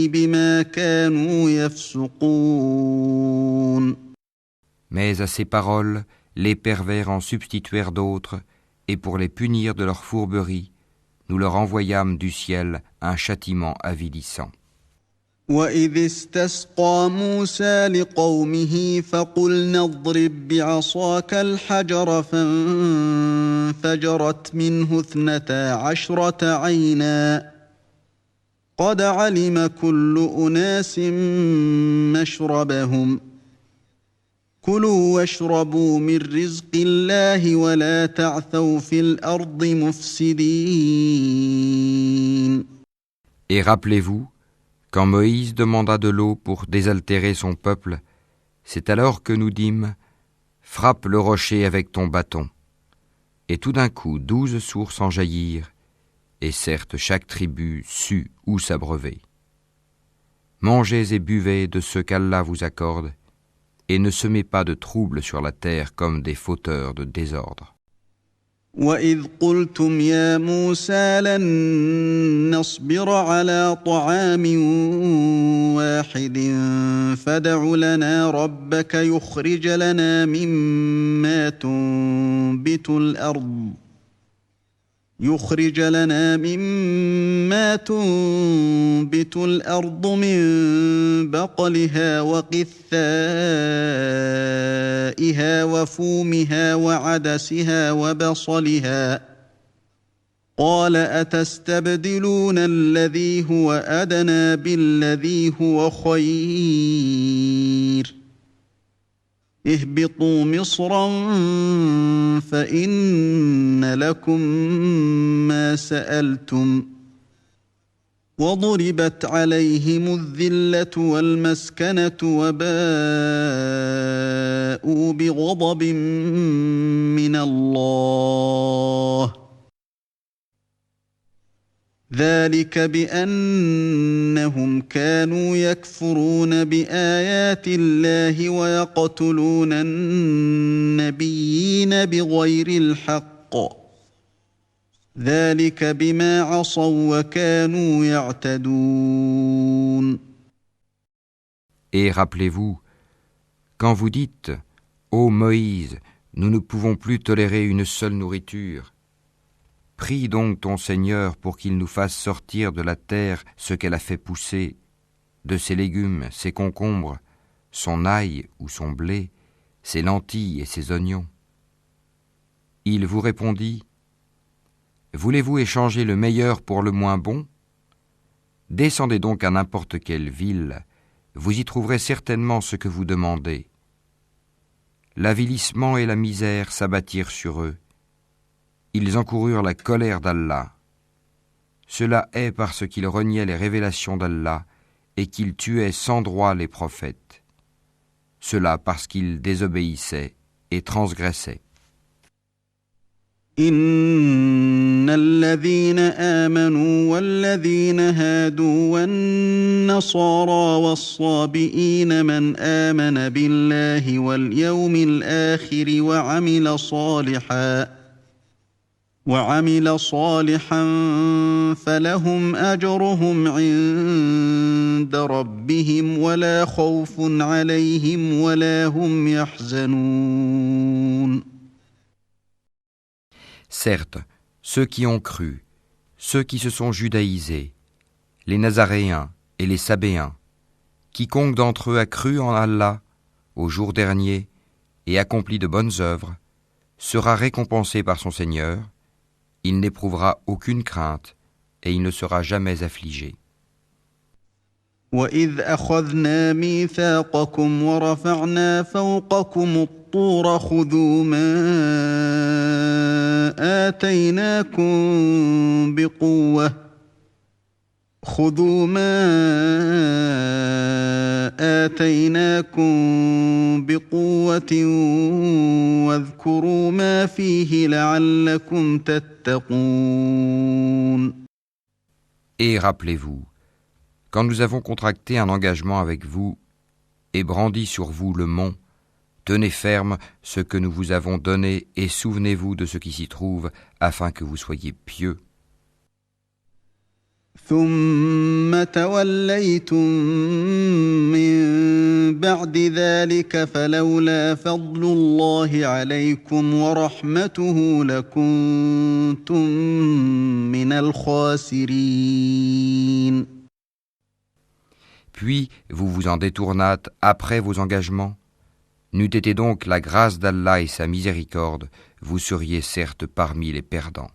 بما كانوا يفسقون. Mais à ces paroles, les pervers en substituèrent d'autres, et pour les punir de leur fourberie, nous leur envoyâmes du ciel un châtiment avilissant. وَإِذِ اسْتَسْقَى مُوسَى لِقَوْمِهِ فَقُلْنَا اضْرِب بِّعَصَاكَ الْحَجَرَ فَانفَجَرَتْ مِنْهُ 12 عَيْنًا قَدْ عَلِمَ كُلُّ أُنَاسٍ مَّشْرَبَهُمْ كُلُوا وَاشْرَبُوا مِن رِّزْقِ اللَّهِ وَلَا تَعْثَوْا فِي الْأَرْضِ مُفْسِدِينَ. Et rappelez-vous, quand Moïse demanda de l'eau pour désaltérer son peuple, c'est alors que nous dîmes « Frappe le rocher avec ton bâton ». Et tout d'un coup 12 sources en jaillirent, et certes chaque tribu sut où s'abreuver. Mangez et buvez de ce qu'Allah vous accorde, et ne semez pas de troubles sur la terre comme des fauteurs de désordre. وَإِذْ قُلْتُمْ يَا مُوسَى لَن نَّصْبِرَ عَلَىٰ طَعَامٍ وَاحِدٍ فَادْعُ لَنَا رَبَّكَ يُخْرِجْ لَنَا مِمَّا تُنبِتُ الْأَرْضُ مِن بَقْلِهَا وَقِثَّائِهَا وَفُومِهَا وَعَدَسِهَا وَبَصَلِهَا ۖ قَالَ أَتَسْتَبْدِلُونَ الَّذِي هُوَ أَدْنَىٰ بِالَّذِي هُوَ خَيْرٌ اهْبِطُوا مِصْرًا فَإِنَّ لَكُم مَّا سَأَلْتُمْ وَضُرِبَتْ عَلَيْهِمُ الذِّلَّةُ وَالْمَسْكَنَةُ وَبَاءُوا بِغَضَبٍ مِّنَ اللَّهِ ذَلِكَ بِأَنَّهُمْ كَانُوا يَكْفُرُونَ بِآيَاتِ اللَّهِ وَيَقْتُلُونَ النَّبِيِّينَ بِغَيْرِ الْحَقِّ ذَلِكَ بِمَا عَصَوا وَكَانُوا يَعْتَدُونَ. Et rappelez-vous, quand vous dites « Ô Moïse, nous ne pouvons plus tolérer une seule nourriture », prie donc ton Seigneur pour qu'il nous fasse sortir de la terre ce qu'elle a fait pousser, de ses légumes, ses concombres, son ail ou son blé, ses lentilles et ses oignons. Il vous répondit : Voulez-vous échanger le meilleur pour le moins bon ? Descendez donc à n'importe quelle ville, vous y trouverez certainement ce que vous demandez. L'avilissement et la misère s'abattirent sur eux. Ils encoururent la colère d'Allah. Cela est parce qu'ils reniaient les révélations d'Allah et qu'ils tuaient sans droit les prophètes. Cela parce qu'ils désobéissaient et transgressaient. إن الذين آمنوا والذين هادوا والنصارى والصابئين من آمن بالله واليوم الآخر وعمل صالحا فلهم أجرهم عند ربهم ولا خوف عليهم ولا هم يحزنون. Certes, ceux qui ont cru, ceux qui se sont judaïsés, les Nazaréens et les Sabéens, quiconque d'entre eux a cru en Allah au jour dernier et accompli de bonnes œuvres, sera récompensé par son Seigneur, il n'éprouvera aucune crainte et il ne sera jamais affligé. وَإِذْ أَخَذْنَا مِيثَاقَكُمْ وَرَفَعْنَا فَوْقَكُمُ الطُّورَ خُذُوا مَا آتَيْنَاكُمْ بِقُوَّةٍ وَاذْكُرُوا مَا فِيهِ لَعَلَّكُمْ تَتَّقُونَ. Et rappelez-vous, quand nous avons contracté un engagement avec vous et brandi sur vous le mont, tenez ferme ce que nous vous avons donné et souvenez-vous de ce qui s'y trouve afin que vous soyez pieux. ثُمَّ تَوَلَّيْتُم مِّن بَعْدِ ذَلِكَ فَلَوْلَا فَضْلُ اللَّهِ عَلَيْكُمْ وَرَحْمَتُهُ لَكُنتُم مِّنَ الْخَاسِرِينَ. Puis vous vous en détournâtes après vos engagements. N'eût été donc la grâce d'Allah et sa miséricorde, vous seriez certes parmi les perdants.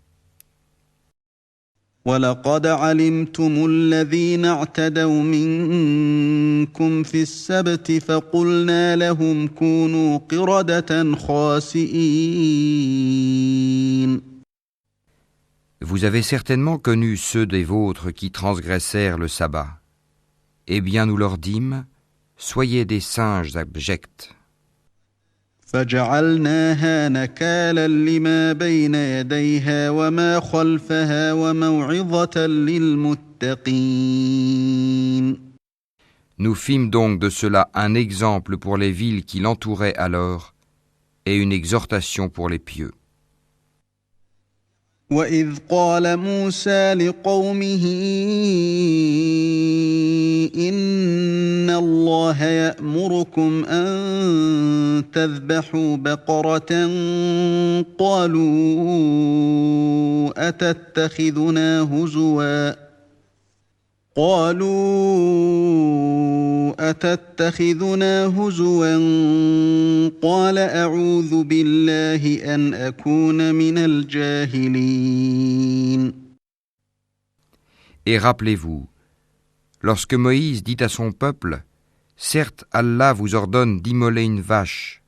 وَلَقَدْ عَلِمْتُمُ الَّذِينَ اعْتَدَوْا مِنكُمْ فِي السَّبْتِ فَقُلْنَا لَهُمْ كُونُوا قِرَدَةً خَاسِئِينَ. Vous avez certainement connu ceux des vôtres qui transgressèrent le sabbat. Eh bien nous leur dîmes, soyez des singes abjects. فَجَعَلْنَاهَا نَكَالًا لِمَا بَيْنَ يَدَيْهَا وَمَا خَلْفَهَا وَمَوْعِظَةً لِلْمُتَّقِينَ. Nous fîmes donc de cela un exemple pour les villes qui l'entouraient alors et une exhortation pour les pieux. وَإِذْ قَالَ مُوسَى لِقَوْمِهِ إِنَّ اللَّهَ يَأْمُرُكُمْ أَن تَذْبَحُوا بَقَرَةً قَالُوا أَتَتَّخِذُنَا هُزُوًا قَالَ أَعُوذُ بِاللَّهِ أَنْ أَكُونَ مِنَ الْجَاهِلِينَ. Et rappelez-vous, lorsque Moïse dit à son peuple, « Certes, Allah vous ordonne d'immoler une vache »,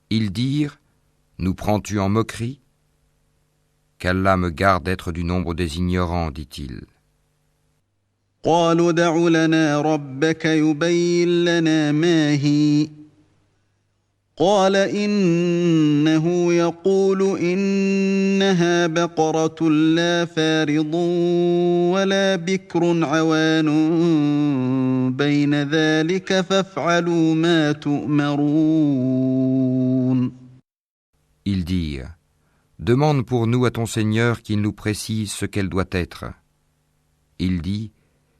ils dirent, « Nous prends-tu en moquerie ?» Qu'Allah me garde d'être du nombre des ignorants, dit-il. قالوا ادع لنا ربك يبين لنا ما هي قال إنه يقول إنها بقرة لا فارض ولا بكر عوان بين ذلك فافعلوا ما تؤمرون. Ils dirent, demande pour nous à ton Seigneur qu'il nous précise ce qu'elle doit être. Il dit,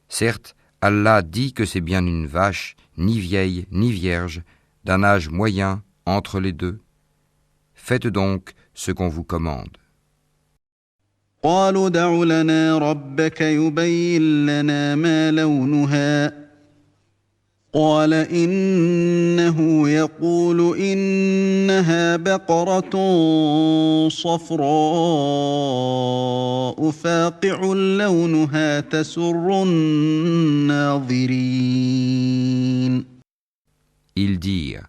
certes, Allah dit que c'est bien une vache, ni vieille, ni vierge, d'un âge moyen entre les deux. Faites donc ce qu'on vous commande. قالوا ادع لنا ربك يبين لنا ما لونها قال إنه يقول إنها بقرة صفراء فاقع لونها تسر الناظرين. Ils dirent,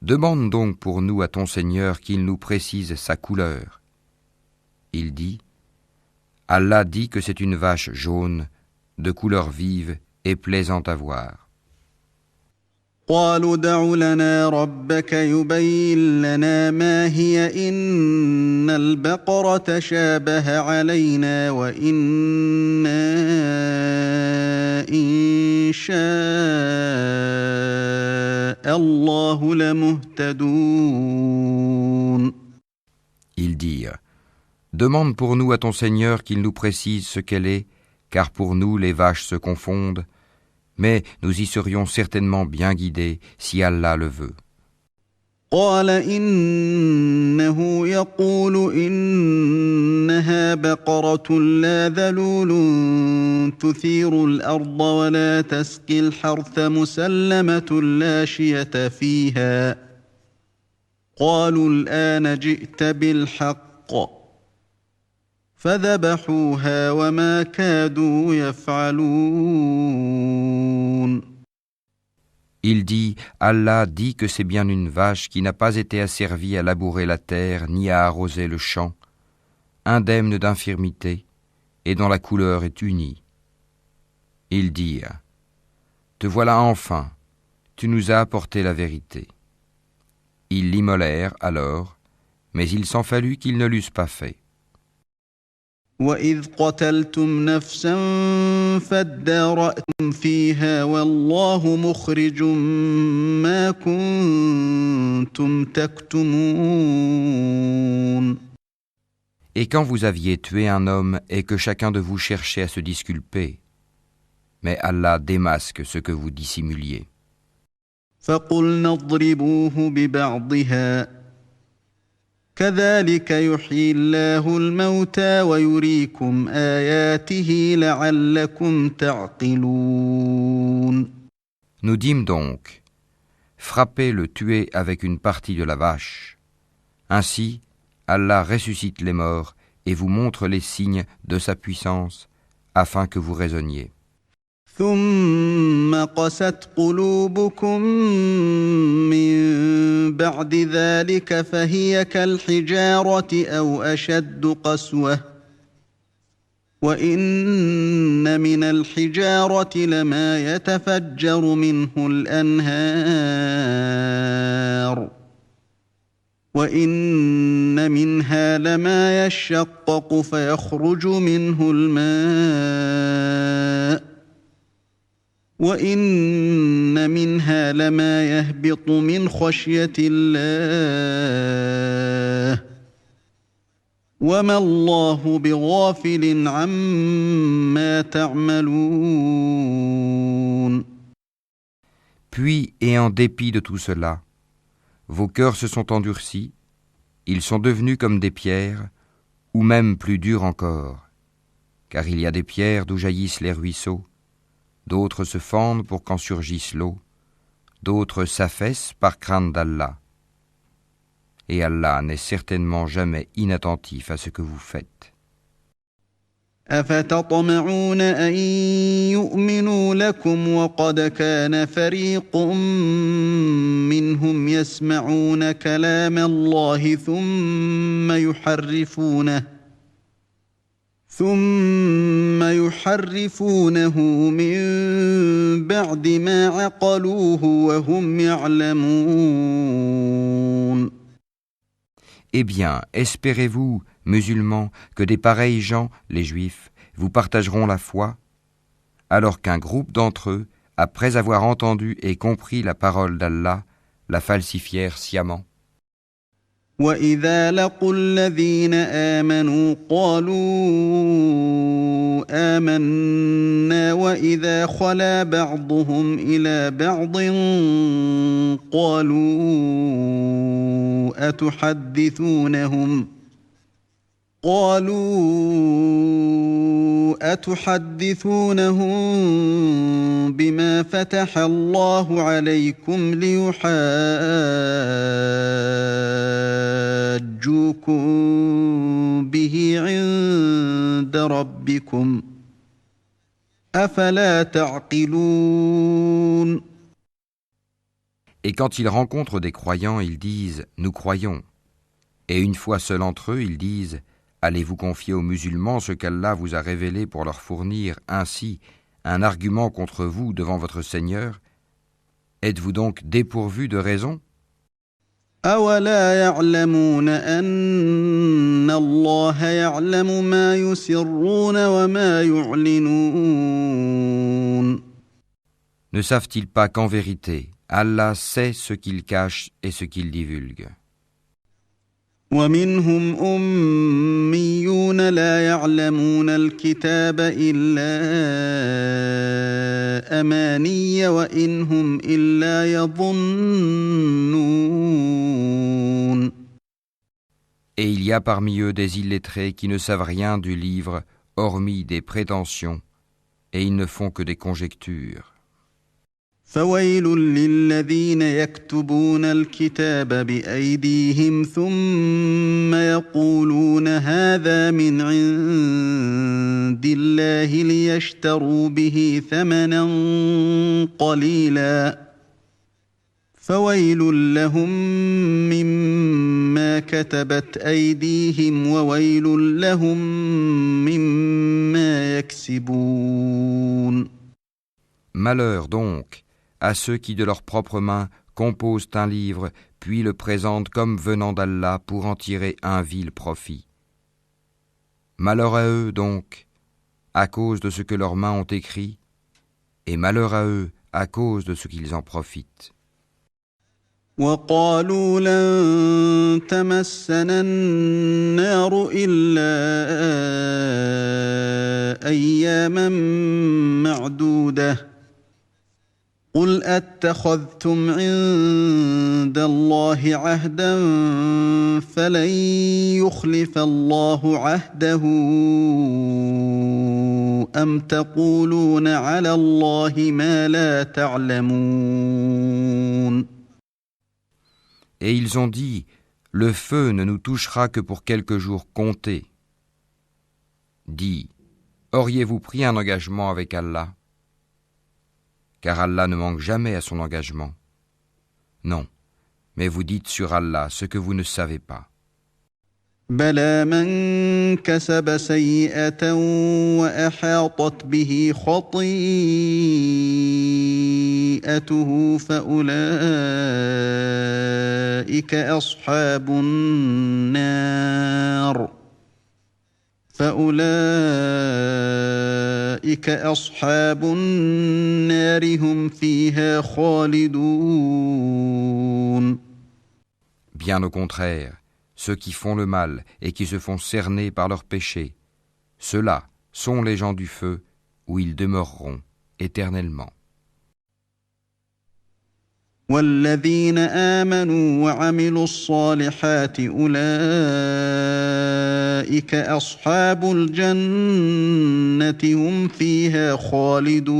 demande donc pour nous à ton Seigneur qu'il nous précise sa couleur. Il dit, Allah dit que c'est une vache jaune, de couleur vive et plaisante à voir. قالوا ادع لنا ربك يبين لنا ما هي إن البقرة شابه علينا وإنا إن شاء الله لمهتدون. Ils dirent, demande pour nous à ton Seigneur qu'il nous précise ce qu'elle est, car pour nous les vaches se confondent, mais nous y serions certainement bien guidés si Allah le veut. قال إنه يقول إنها بقرة لا ذلول تثير الأرض ولا تسقي الحرث مسلمة لا شية فيها قالوا الآن جئت بالحق فذبحوها وما كادوا يفعلون. Il dit, Allah dit que c'est bien une vache qui n'a pas été asservie à labourer la terre ni à arroser le champ, indemne d'infirmité et dont la couleur est unie. Ils dirent, te voilà enfin, tu nous as apporté la vérité. Ils l'immolèrent alors, mais il s'en fallut qu'ils ne l'eussent pas fait. وَإِذْ قَتَلْتُمْ نَفْسًا فَادَّارَأْتُمْ فِيهَا وَاللَّهُ مُخْرِجٌ مَا كُنتُمْ تَكْتُمُونَ. Et quand vous aviez tué un homme et que chacun de vous cherchait à se disculper, mais Allah démasque ce que vous dissimuliez. فَقُلْنَا اضْرِبُوهُ بِبَعْضِهَا كَذَلِكَ يُحْيِي اللَّهُ الْمَوْتَى وَيُرِيكُمْ آيَاتِهِ لَعَلَّكُمْ تَعْقِلُونَ. Nous dîmes donc, frappez le tuer avec une partie de la vache. Ainsi, Allah ressuscite les morts et vous montre les signes de sa puissance afin que vous raisonniez. ثم قست قلوبكم من بعد ذلك فهي كالحجارة أو أشد قسوة وإن من الحجارة لما يتفجر منه الأنهار وإن منها لما يشقق فيخرج منه الماء وَإِنَّ مِنْهَا لَمَا يَهْبِطُ مِنْ خَشْيَةِ اللَّهِ وَمَا اللَّهُ بِغَافِلٍ عَمَّا تَعْمَلُونَ. Puis, et en dépit de tout cela, vos cœurs se sont endurcis, ils sont devenus comme des pierres, ou même plus durs encore, car il y a des pierres d'où jaillissent les ruisseaux, d'autres se fendent pour qu'en surgisse l'eau, d'autres s'affaissent par crainte d'Allah. Et Allah n'est certainement jamais inattentif à ce que vous faites. أفتطمعون أن يؤمنوا لكم وقد كان فريق منهم يسمعون كلام الله ثم يحرفونه من بعد ما عقلوه وهم يعلمون. Eh bien, espérez-vous, musulmans, que des pareils gens, les Juifs, vous partageront la foi, alors qu'un groupe d'entre eux, après avoir entendu et compris la parole d'Allah, la falsifièrent sciemment. وَإِذَا لَقُوا الَّذِينَ آمَنُوا قَالُوا آمَنَّا وَإِذَا خَلَا بَعْضُهُمْ إِلَى بَعْضٍ قالوا أتحدثونهم بما فتح الله عليكم ليحاجوكم به عند ربكم أفلا تعقلون. Et quand ils rencontrent des croyants, ils disent « Nous croyons ». Et une fois seuls entre eux, ils disent « Allez-vous confier aux musulmans ce qu'Allah vous a révélé pour leur fournir ainsi un argument contre vous devant votre Seigneur? Êtes-vous donc dépourvus de raison? أَوَلَا يَعْلَمُونَ أَنَّ اللَّهَ يَعْلَمُ مَا يُسِرُّونَ وَمَا يُعْلِنُونَ. Ne savent-ils pas qu'en vérité, Allah sait ce qu'ils cachent et ce qu'ils divulguent? وَمِنْهُمْ أُمِّيُّونَ لَا يَعْلَمُونَ الْكِتَابَ إِلَّا أَمَانِيَّ وَإِنْ هُمْ إِلَّا يَظُنُّونَ. وَمَا اللَّهُ بِغَافِلٍ عَمَّا تَعْمَلُونَ. وَمِنْهُمْ أُمِّيُّونَ لَا يَعْلَمُونَ الْكِتَابَ إِلَّا أَمَانِيَّ وَإِنْ هُمْ إِلَّا يَظُنُّونَ. Et il y a parmi eux des illettrés qui ne savent rien du livre, hormis des prétentions, et ils ne font que des conjectures. فويل للذين يكتبون الكتاب بأيديهم ثم يقولون هذا من عند الله ليشتروا به ثمنا قليلا فويل لهم مما كتبت أيديهم وويل لهم مما يكسبون. Malheur donc à ceux qui de leurs propres mains composent un livre, puis le présentent comme venant d'Allah pour en tirer un vil profit. Malheur à eux donc, à cause de ce que leurs mains ont écrit, et malheur à eux à cause de ce qu'ils en profitent. وقالوا لن تمسنا النار إلا أياما معدودة قل أتخذتم عند الله عهدا فلن يخلف الله عهده أم تقولون على الله ما لا تعلمون. Et ils ont dit, le feu ne nous touchera que pour quelques jours comptés. Dis, auriez-vous pris un engagement avec Allah ? Car Allah ne manque jamais à son engagement. Non, mais vous dites sur Allah ce que vous ne savez pas. بلى من كسب سيئة وأحاطت به خطيئته فأولئك أصحاب النار هم فيها خالدون. Bien au contraire, ceux qui font le mal et qui se font cerner par leurs péchés, ceux-là sont les gens du feu où ils demeureront éternellement. والذين آمنوا وعملوا الصالحات أولئك أصحاب الجنة هم فيها خالدون.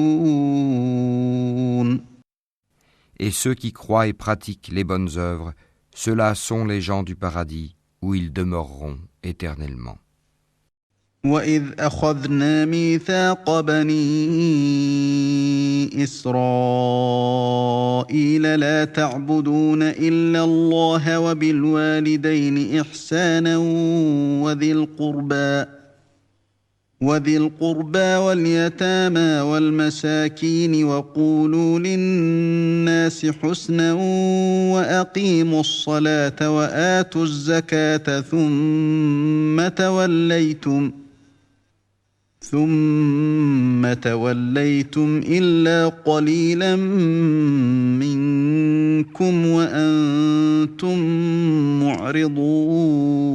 Et ceux qui croient et pratiquent les bonnes œuvres, ceux-là sont les gens du paradis où ils demeureront éternellement. وَإِذْ أَخَذْنَا مِيثَاقَ بَنِي إِسْرَائِيلَ لَا تَعْبُدُونَ إِلَّا اللَّهَ وَبِالْوَالِدَيْنِ إِحْسَانًا وذي القربى واليتامى والمساكين وقولوا للناس حسنا وأقيموا الصلاة وآتوا الزكاة ثم توليتم إلا قليلا منكم وأنتم معرضون.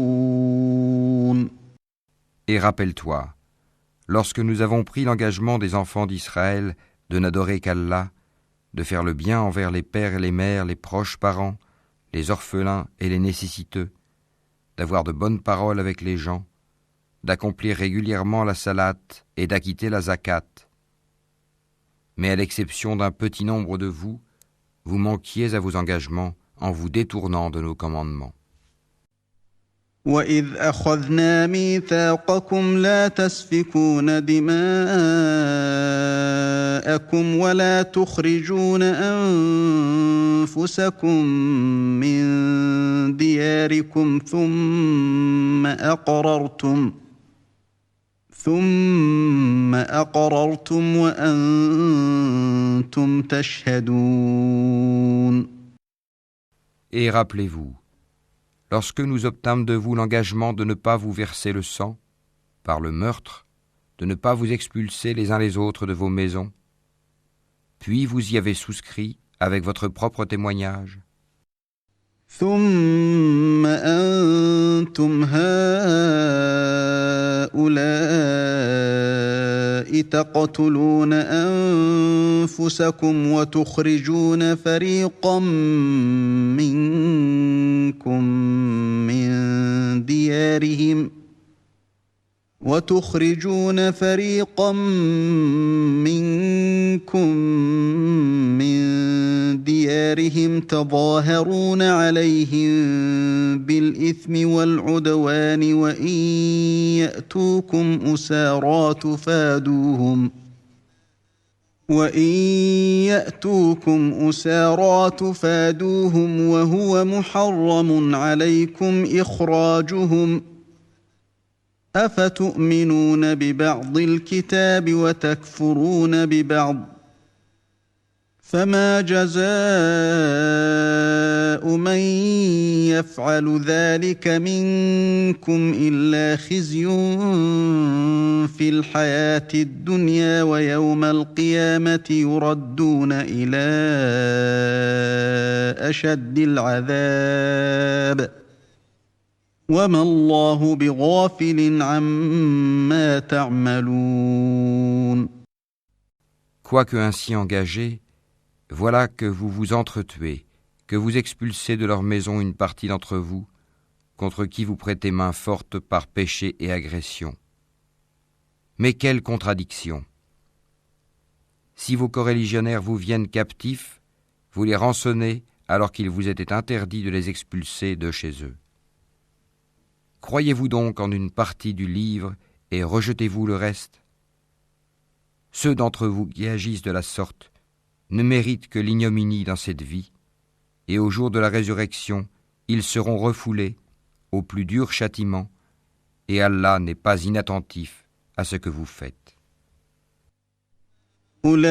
Et rappelle-toi, lorsque nous avons pris l'engagement des enfants d'Israël de n'adorer qu'Allah, de faire le bien envers les pères et les mères, les proches parents, les orphelins et les nécessiteux, d'avoir de bonnes paroles avec les gens, d'accomplir régulièrement la salate et d'acquitter la zakat. Mais à l'exception d'un petit nombre de vous, vous manquiez à vos engagements en vous détournant de nos commandements. وَإِذْ أَخَذْنَا مِيثَاقَكُمْ لَا تَسْفِكُونَ دِمَاءَكُمْ وَلَا تُخْرِجُونَ أَنفُسَكُمْ مِنْ دِيَارِكُمْ ثُمَّ أَقْرَرْتُمْ وَأَنْتُمْ تَشْهَدُونَ. Et rappelez-vous, lorsque nous obtîmes de vous l'engagement de ne pas vous verser le sang, par le meurtre, de ne pas vous expulser les uns les autres de vos maisons, puis vous y avez souscrit avec votre propre témoignage. ثم أنتم هؤلاء تقتلون أنفسكم وتخرجون فريقا منكم من ديارهم وتخرجون فريقا منكم من ديارهم تظاهرون عليهم بالإثم والعدوان وإن يأتوكم أسارى تفادوهم وهو محرم عليكم إخراجهم أفتؤمنون ببعض الكتاب وتكفرون ببعض فما جزاء من يفعل ذلك منكم إلا خزي في الحياة الدنيا ويوم القيامة يردون إلى أشد العذاب وما الله بغافل عما تعملون. Quoique ainsi engagés, voilà que vous vous entretuez, que vous expulsez de leur maison une partie d'entre vous, contre qui vous prêtez main forte par péché et agression. Mais quelle contradiction! Si vos coreligionnaires vous viennent captifs, vous les rançonnez alors qu'il vous était interdit de les expulser de chez eux. Croyez-vous donc en une partie du livre et rejetez-vous le reste? Ceux d'entre vous qui agissent de la sorte ne méritent que l'ignominie dans cette vie, et au jour de la résurrection, ils seront refoulés au plus dur châtiment, et Allah n'est pas inattentif à ce que vous faites. أولئك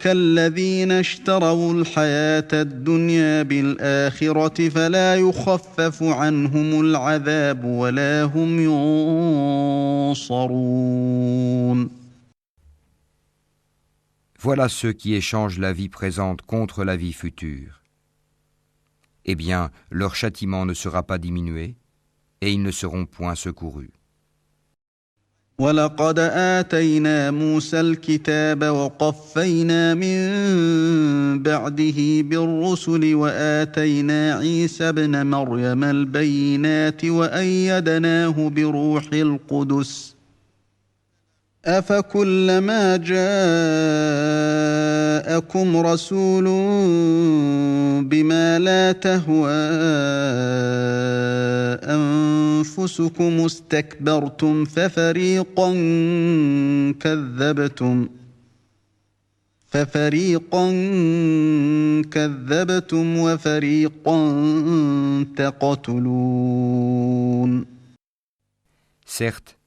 الذين اشتروا الحياة الدنيا بالآخرة فلا يخفف عنهم العذاب ولا هم ينصرون. Voilà ceux qui échangent la vie présente contre la vie future. Eh bien, leur châtiment ne sera pas diminué, et ils ne seront point secourus. وَلَقَدْ آتَيْنَا مُوسَى الْكِتَابَ وَقَفَّيْنَا مِن بَعْدِهِ بِالرُّسُلِ وَآتَيْنَا عِيسَى ابْنَ مَرْيَمَ الْبَيِّنَاتِ وَأَيَّدْنَاهُ بِرُوحِ الْقُدُسِ أَفَكُلَّمَا جَاءَكُمْ رَسُولٌ بِمَا لَا تَهْوَىٰ أَنفُسُكُمُ اسْتَكْبَرْتُمْ فَفَرِيقًا كَذَّبْتُمْ وَفَرِيقًا تَقْتُلُونَ. Certes,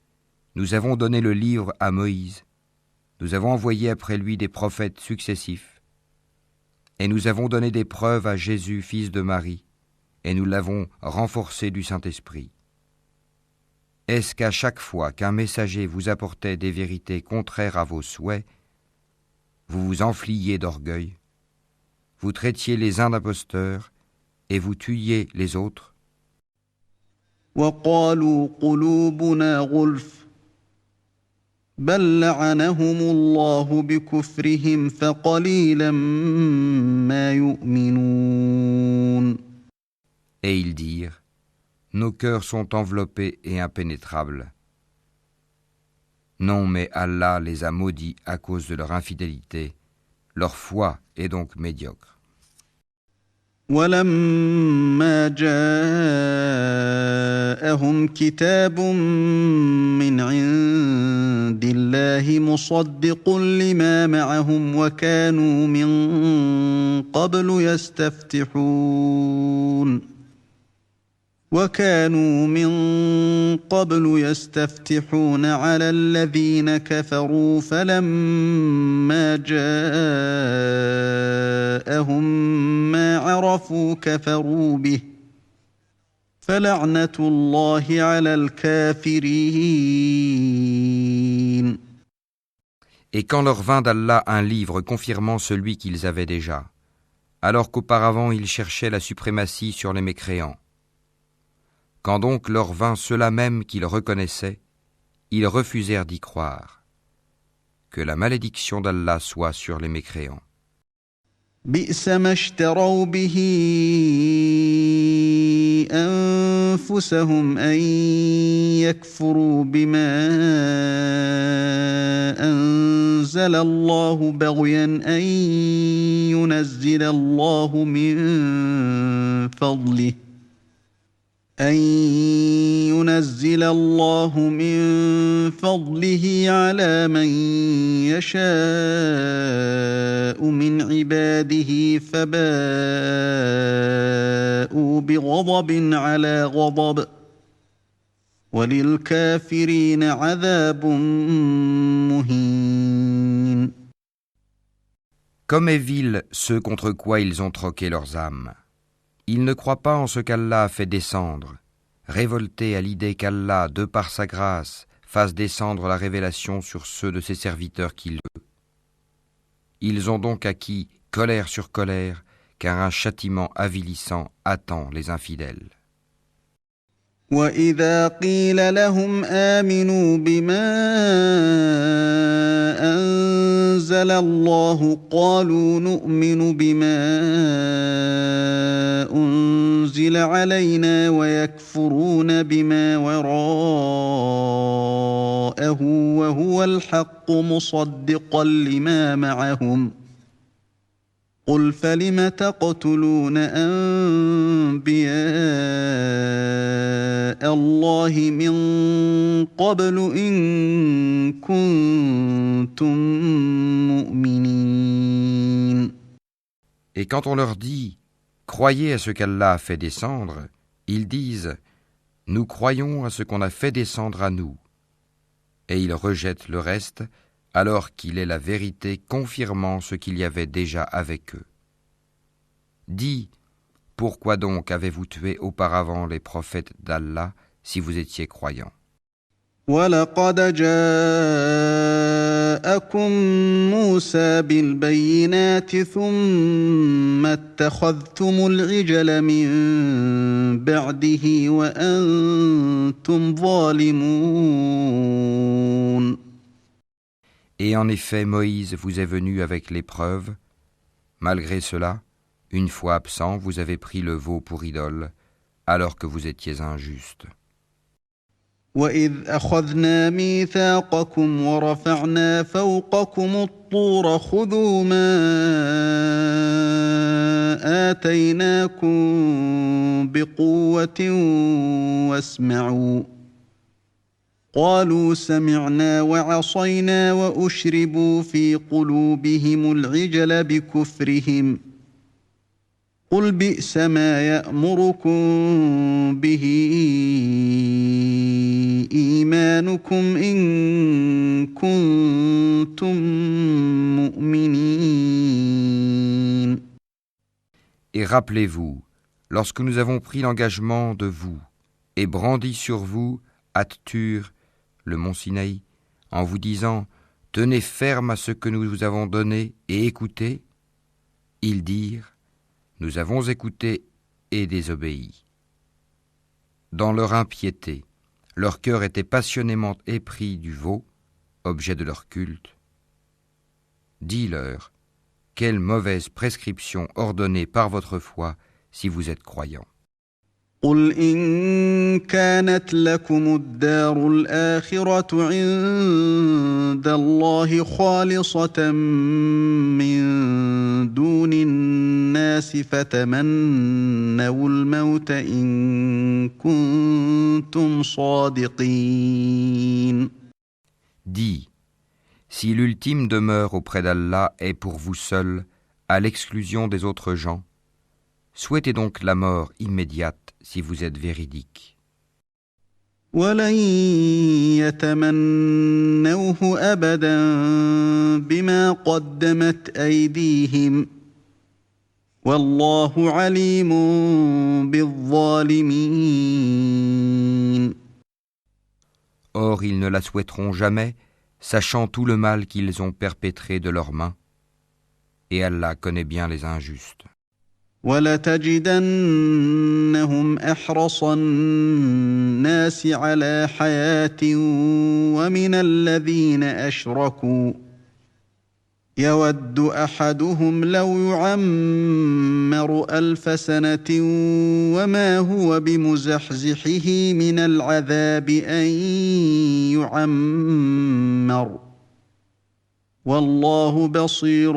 nous avons donné le livre à Moïse, nous avons envoyé après lui des prophètes successifs, et nous avons donné des preuves à Jésus, fils de Marie, et nous l'avons renforcé du Saint-Esprit. Est-ce qu'à chaque fois qu'un messager vous apportait des vérités contraires à vos souhaits, vous vous enfliez d'orgueil, vous traitiez les uns d'imposteurs et vous tuiez les autres? وَقَالُوا قُلُوبُنَا غُلْفٌ بَل لَّعَنَهُمُ اللَّهُ بِكُفْرِهِمْ فَقَلِيلًا مَّا يُؤْمِنُونَ. Et ils dirent, nos cœurs sont enveloppés et impénétrables. Non, mais Allah les a maudits à cause de leur infidélité. Leur foi est donc médiocre. وَلَمَّا جَاءَهُمْ كِتَابٌ مِّنْ عِندِ اللَّهِ مُصَدِّقٌ لِّمَا مَعَهُمْ وَكَانُوا مِن قَبْلُ يَسْتَفْتِحُونَ عَلَى الَّذِينَ كَفَرُوا فَلَمَّا جَاءَهُم مَّا عَرَفُوا كَفَرُوا بِهِ فَلَعْنَةُ اللَّهِ عَلَى الْكَافِرِينَ. Et quand leur vint d'Allah un livre confirmant celui qu'ils avaient déjà, alors qu'auparavant ils cherchaient la suprématie sur les mécréants, quand donc leur vint cela même qu'ils reconnaissaient, ils refusèrent d'y croire. Que la malédiction d'Allah soit sur les mécréants. بِئْسَ مَا اشْتَرَوْا بِهِ أنفسهم أن يكفروا بما أنزل الله بغيا أن ينزل الله من فضله على من يشاء من عباده فباءوا بغضب على غضب وللكافرين عذاب مهين. Comme est vil ceux contre quoi ils ont troqué leurs âmes. Ils ne croient pas en ce qu'Allah a fait descendre, révoltés à l'idée qu'Allah, de par sa grâce, fasse descendre la révélation sur ceux de ses serviteurs qui le veulent. Ils ont donc acquis colère sur colère, car un châtiment avilissant attend les infidèles. وَإِذَا قِيلَ لَهُمْ آمِنُوا بِمَا أَنزَلَ اللَّهُ قَالُوا نُؤْمِنُ بِمَا أُنزِلَ عَلَيْنَا وَيَكْفُرُونَ بِمَا وَرَاءَهُ وَهُوَ الْحَقُّ مُصَدِّقًا لِمَا مَعَهُمْ قُلْ فَلِمَ تَقْتُلُونَ أَنبِيَاءَ اللَّهِ مِن قَبْلُ إِن كُنتُم مُّؤْمِنِينَ. Et quand on leur dit « Croyez à ce qu'Allah a fait descendre », ils disent « Nous croyons à ce qu'on a fait descendre à nous ». Et ils rejettent le reste, alors qu'il est la vérité confirmant ce qu'il y avait déjà avec eux. Dis, pourquoi donc avez-vous tué auparavant les prophètes d'Allah si vous étiez croyants? وَلَقَدْ جَاءَكُم مُّوسَىٰ بِالْبَيِّنَاتِ ثُمَّ اتَّخَذْتُمُ الْعِجْلَ مِن بَعْدِهِ وَأَنتُمْ ظَالِمُونَ. Et en effet, Moïse vous est venu avec les preuves. Malgré cela, une fois absent, vous avez pris le veau pour idole, alors que vous étiez injustes. وَإِذْ أَخَذْنَا مِيثَاقَكُمْ وَرَفَعْنَا فَوْقَكُمُ الطُّورَ خُذُوا مَا آتَيْنَاكُمْ بِقُوَّةٍ وَاسْمَعُوا قَالُوا سَمِعْنَا وَعَصَيْنَا وَأُشْرِبُوا فِي قُلُوبِهِمُ الْعِجْلَ بِكُفْرِهِمْ قُلْ بِئْسَ مَا يَأْمُرُكُمْ بِهِ إِيمَانُكُمْ إِن كُنتُم مُّؤْمِنِينَ. Et rappelez-vous, lorsque nous avons pris l'engagement de vous et brandi sur vous At-Tur, le mont Sinaï, en vous disant « Tenez ferme à ce que nous vous avons donné et écoutez », ils dirent « Nous avons écouté et désobéi ». Dans leur impiété, leur cœur était passionnément épris du veau, objet de leur culte. Dis-leur, quelle mauvaise prescription ordonnée par votre foi si vous êtes croyants. قُلْ إِن كَانَتْ لَكُمُ الدَّارُ الْآخِرَةُ عِندَ اللَّهِ خَالِصَةً مِّن دُونِ النَّاسِ فَتَمَنَّوُا الْمَوْتَ إِن كُنتُمْ صَادِقِينَ. Dis, si l'ultime demeure auprès d'Allah est pour vous seul, à l'exclusion des autres gens, souhaitez donc la mort immédiate si vous êtes véridique. وَلَن يَتَمَنَّوْهُ أَبَدًا بِمَا قَدَّمَتْ أَيْدِيهِمْ وَاللَّهُ عَلِيمٌ بِالظَّالِمِينَ. Or, ils ne la souhaiteront jamais, sachant tout le mal qu'ils ont perpétré de leurs mains, et Allah connaît bien les injustes. وَلَتَجِدَنَّهُمْ أَحْرَصَ النَّاسِ عَلَىٰ حَيَاةٍ وَمِنَ الَّذِينَ أَشْرَكُوا يود أحدهم لو يعمر 1000 سنة وما هو بمزحزحه من العذاب أن يعمر والله بصير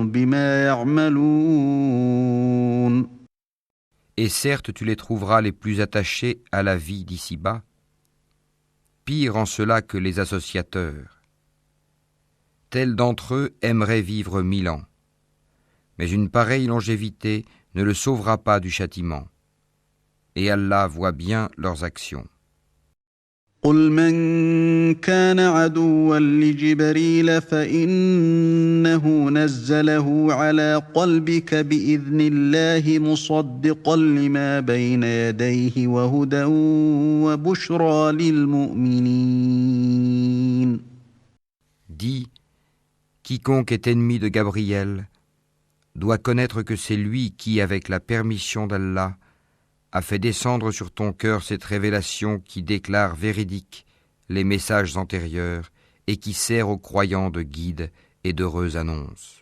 بما يعملون. Et certes, tu les trouveras les plus attachés à la vie d'ici-bas, pire en cela que les associateurs. Tels d'entre eux aimeraient vivre 1000 ans, mais une pareille longévité ne le sauvera pas du châtiment. Et Allah voit bien leurs actions. قل من كان عدوا لجبريل فإنه نزله على قلبك بإذن الله مصدقا لما بين يديه وهدى وبشرى للمؤمنين. Dis, quiconque est ennemi de Gabriel doit connaître que c'est lui qui, avec la permission d'Allah, a fait descendre sur ton cœur cette révélation qui déclare véridiques les messages antérieurs et qui sert aux croyants de guide et d'heureuse annonce.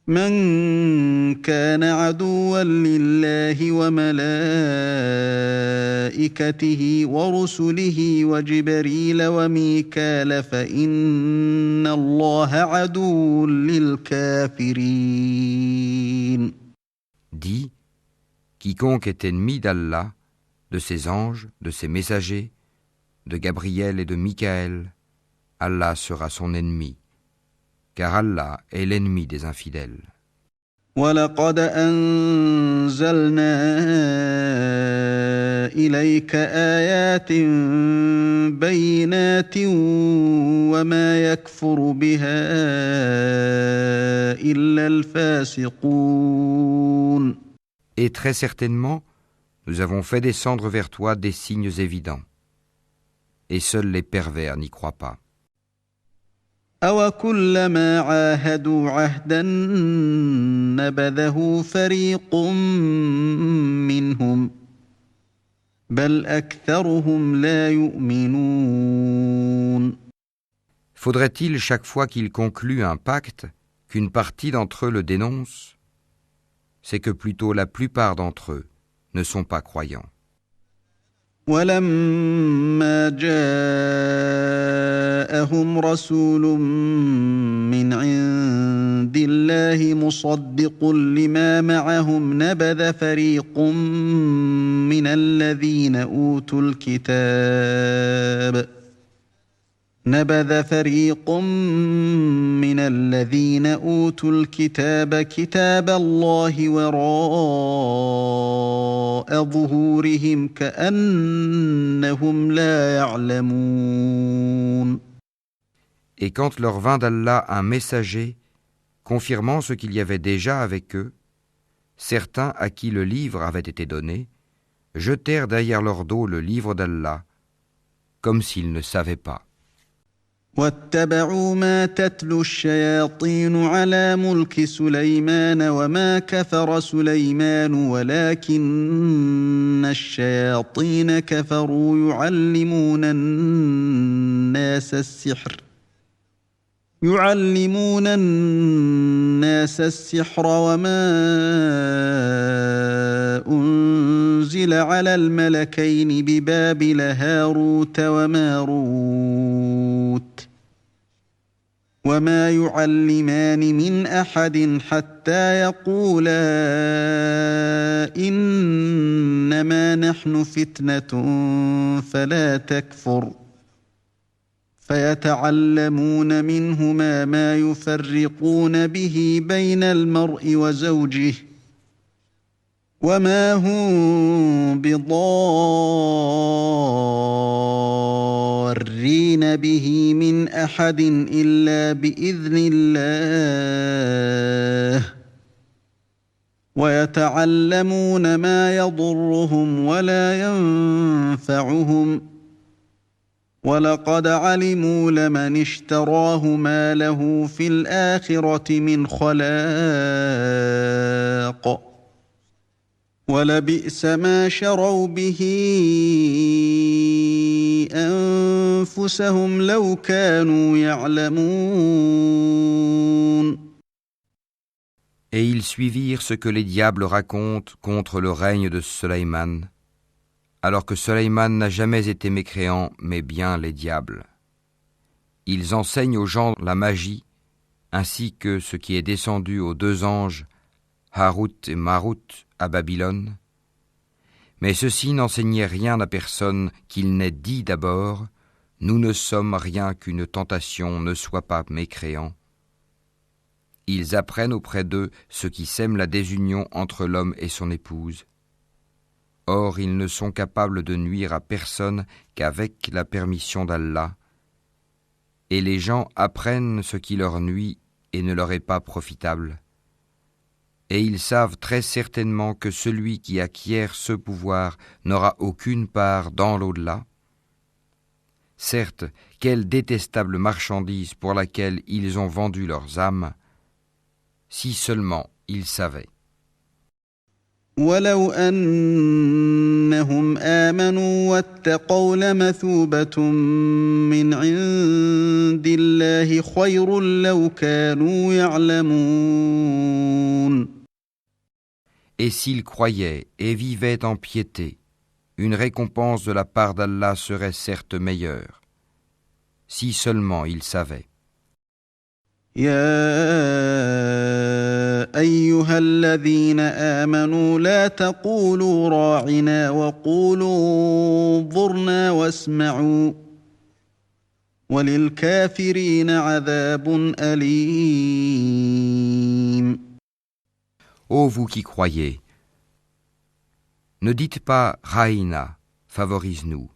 من كان عدوا لله وملائكته ورسله وجبريل وميكال فإن الله عدو للكافرين. Dis, quiconque est ennemi d'Allah, de ses anges, de ses messagers, de Gabriel et de Michaël, Allah sera son ennemi, car Allah est l'ennemi des infidèles. وَلَقَدْ أَنزَلْنَا إِلَيْكَ آيَاتٍ بَيِّنَاتٍ وَمَا يَكْفُرُ بِهَا إِلَّا الْفَاسِقُونَ. Et très certainement, nous avons fait descendre vers toi des signes évidents. Et seuls les pervers n'y croient pas. أَوَكُلَّمَا عَاهَدُوا عَهْدًا نَبَذَهُ فَرِيقٌ مِّنْهُمْ بَلْ أَكْثَرُهُمْ لَا يُؤْمِنُونَ. Faudrait-il chaque fois qu'ils concluent un pacte qu'une partie d'entre eux le dénonce ? C'est que plutôt la plupart d'entre eux ne sont pas croyants. وَلَمَّا جَاءَهُمْ رَسُولٌ مِّنْ عِندِ اللَّهِ مُصَدِّقٌ لِّمَا مَعَهُمْ نَبَذَ فَرِيقٌ مِّنَ الَّذِينَ أُوتُوا الْكِتَابَ كِتَابَ اللَّهِ وَرَاءَ ظُهُورِهِمْ كَأَنَّهُمْ لَا يَعْلَمُونَ. Et quand leur vint d'Allah un messager confirmant ce qu'il y avait déjà avec eux, certains à qui le livre avait été donné, jetèrent derrière leur dos le livre d'Allah, comme s'ils ne savaient pas. واتبعوا ما تتلو الشياطين على ملك سليمان وما كفر سليمان ولكن الشياطين كفروا يعلمون الناس السحر وما أنزل على الملكين ببابل هاروت وماروت وما يعلمان من أحد حتى يقولا إنما نحن فتنة فلا تكفر فيتعلمون منهما ما يفرقون به بين المرء وزوجه وما هم بضارين به من أحد إلا بإذن الله ويتعلمون ما يضرهم ولا ينفعهم وَلَقَدْ عَلِمُوا لَمَنِ اشْتَرَاهُ مَا لَهُ فِي الْآخِرَةِ مِنْ خَلَاقٍ وَلَبِئْسَ مَا شَرَوْا بِهِ أَنفُسَهُمْ لَوْ كَانُوا يَعْلَمُونَ. Et ils suivirent ce que les diables racontent contre le règne de Sulayman, alors que Sulayman n'a jamais été mécréant, mais bien les diables. Ils enseignent aux gens la magie, ainsi que ce qui est descendu aux deux anges, Harut et Marut, à Babylone. Mais ceux-ci n'enseignaient rien à personne qu'il n'ait dit d'abord, « Nous ne sommes rien qu'une tentation, ne sois pas mécréant. » Ils apprennent auprès d'eux ce qui sème la désunion entre l'homme et son épouse. Or, ils ne sont capables de nuire à personne qu'avec la permission d'Allah, et les gens apprennent ce qui leur nuit et ne leur est pas profitable. Et ils savent très certainement que celui qui acquiert ce pouvoir n'aura aucune part dans l'au-delà. Certes, quelle détestable marchandise pour laquelle ils ont vendu leurs âmes, si seulement ils savaient. ولو أنهم آمنوا واتقوا لمثوبة من عند الله خير لو كانوا يعلمون. Et s'ils croyaient et vivaient en piété, une récompense de la part d'Allah serait certes meilleure, si seulement ils savaient. يا أيها الذين آمنوا لا تقولوا راعنا وقولوا انظرنا واسمعوا وللكافرين عذاب أليم. Ô vous qui croyez, ne dites pas Raïna, favorise-nous,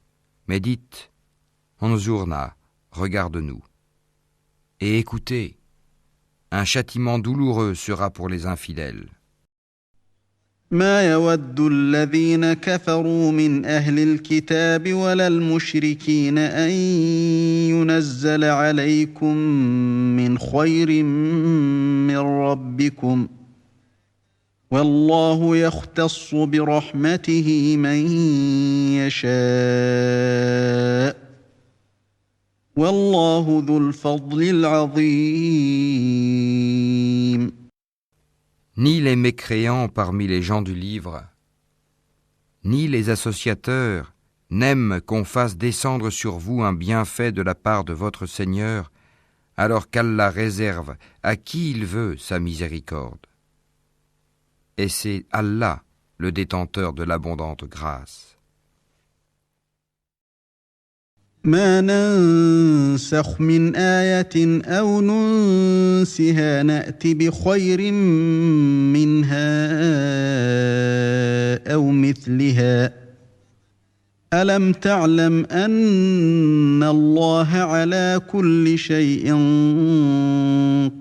mais dites Anzurna, regarde-nous. Et écoutez, un châtiment douloureux sera pour les infidèles. ما يود الذين كفروا من أهل الكتاب ولا المشركين أن ينزل عليكم من خير من ربكم والله يختص برحمته من يشاء والله ذو الفضل العظيم. Ni les mécréants parmi les gens du livre, ni les associateurs n'aiment qu'on fasse descendre sur vous un bienfait de la part de votre Seigneur, alors qu'Allah réserve à qui il veut sa miséricorde. Et c'est Allah le détenteur de l'abondante grâce. ما ننسخ من آية أو ننسها نأت بخير منها أو مثلها ألم تعلم أن الله على كل شيء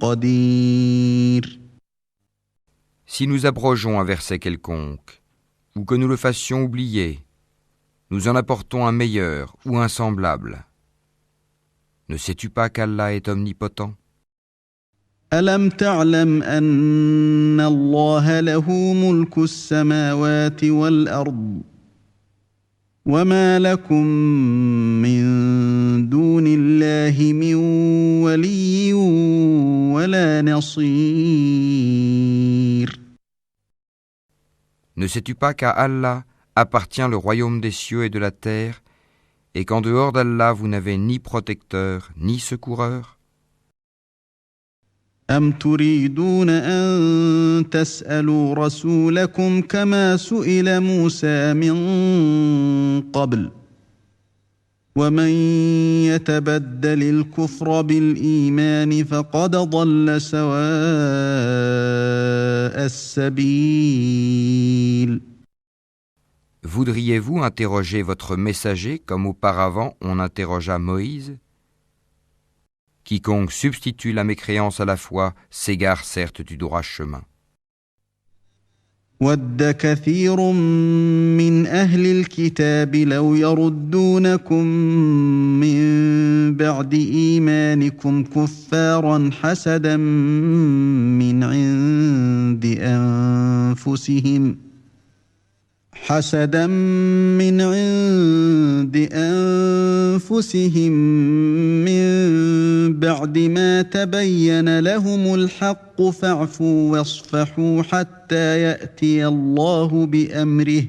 قدير. Si nous abrogeons un verset quelconque, ou que nous le fassions oublier, nous en apportons un meilleur ou un semblable. Ne sais-tu pas qu'Allah est omnipotent? ألم تعلم أن الله له ملك السماوات والأرض وما لكم من دون الله من ولي ولا نصير. Ne sais-tu pas qu'à Allah appartient le royaume des cieux et de la terre, et qu'en dehors d'Allah vous n'avez ni protecteur, ni secoureur? أم تريدون أن تسألوا رسولكم كما سئل موسى من قبل ومن يتبدل الكفر بالإيمان فقد ضل سواء السبيل. Voudriez-vous interroger votre messager comme auparavant on interrogea Moïse? Quiconque substitue la mécréance à la foi s'égare certes du droit chemin. ود كثير من أهل الكتاب لو يردونكم من بعد إيمانكم كفارا حسدا من عند أنفسهم من بعد ما تبين لهم الحق فاعفوا واصفحوا حتى يأتي الله بأمره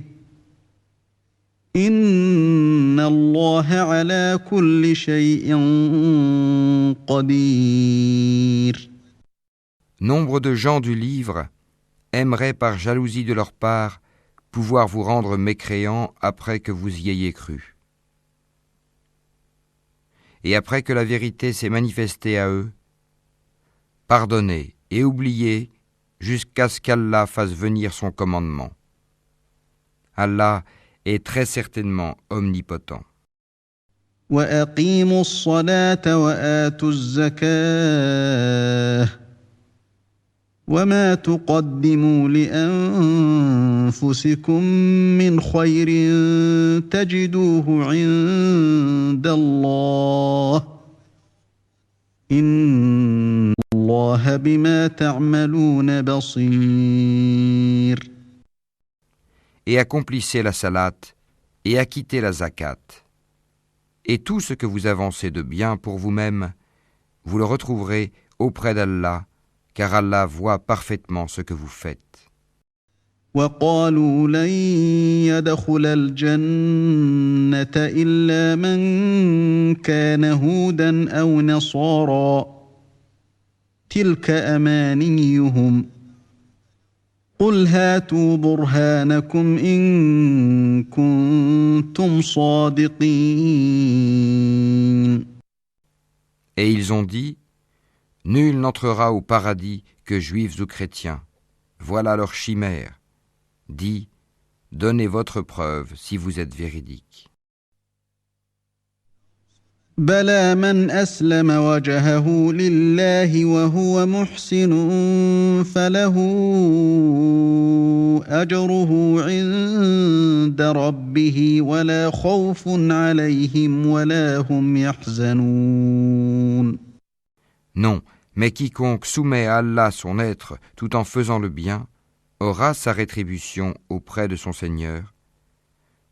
إن الله على كل شيء قدير. Nombre de gens du livre aimeraient par jalousie de leur part pouvoir vous rendre mécréants après que vous y ayez cru. Et après que la vérité s'est manifestée à eux, pardonnez et oubliez jusqu'à ce qu'Allah fasse venir son commandement. Allah est très certainement omnipotent. وأقيموا الصلاة وآتوا الزكاة وما تقدموا لأنفسكم من خير تجدوه عند الله إن الله بما تعملون بصير. Et accomplissez la salate et acquittez la zakat. Et tout ce que vous avancez de bien pour vous-même, vous le retrouverez auprès d'Allah, car Allah voit parfaitement ce que vous faites. وقالوا لن يدخل الجنة إلا من كان هودا أو نصارى تلك أمانيهم قل هاتوا برهانكم إن كنتم صادقين. Et ils ont dit, nul n'entrera au paradis que juifs ou chrétiens. Voilà leur chimère. Dis, donnez votre preuve si vous êtes véridique. بلى من أسلم وجهه لله وهو محسن فله أجره عند ربه ولا خوف عليهم ولا هم يحزنون. Non, mais quiconque soumet à Allah son être tout en faisant le bien aura sa rétribution auprès de son Seigneur.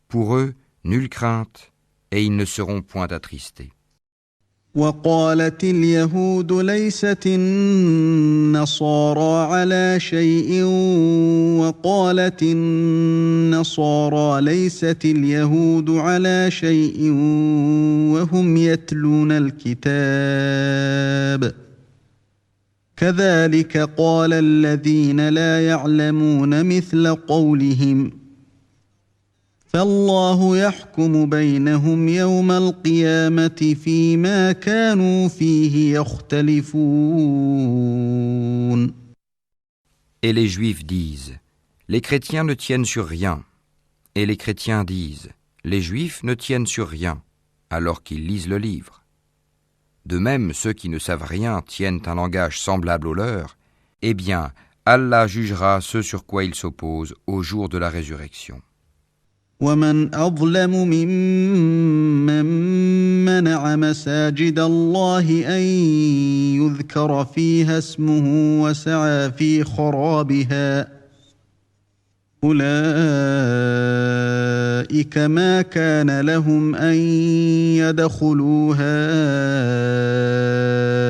Pour eux, nulle crainte, et ils ne seront point attristés. وقالت اليهود ليست النصارى على شيء وقالت النصارى ليست اليهود على شيء وهم يتلون الكتاب كذلك قال الذين لا يعلمون مثل قولهم فالله يحكم بينهم يوم القيامة فيما كانوا فيه يختلفون. Et les Juifs disent, les chrétiens ne tiennent sur rien. Et les chrétiens disent, les Juifs ne tiennent sur rien, alors qu'ils lisent le livre. De même, ceux qui ne savent rien tiennent un langage semblable au leur. Eh bien, Allah jugera ce sur quoi ils s'opposent au jour de la résurrection. ومن أظلم ممن منع مساجد الله أن يذكر فيها اسمه وسعى في خرابها أولئك ما كان لهم أن يدخلوها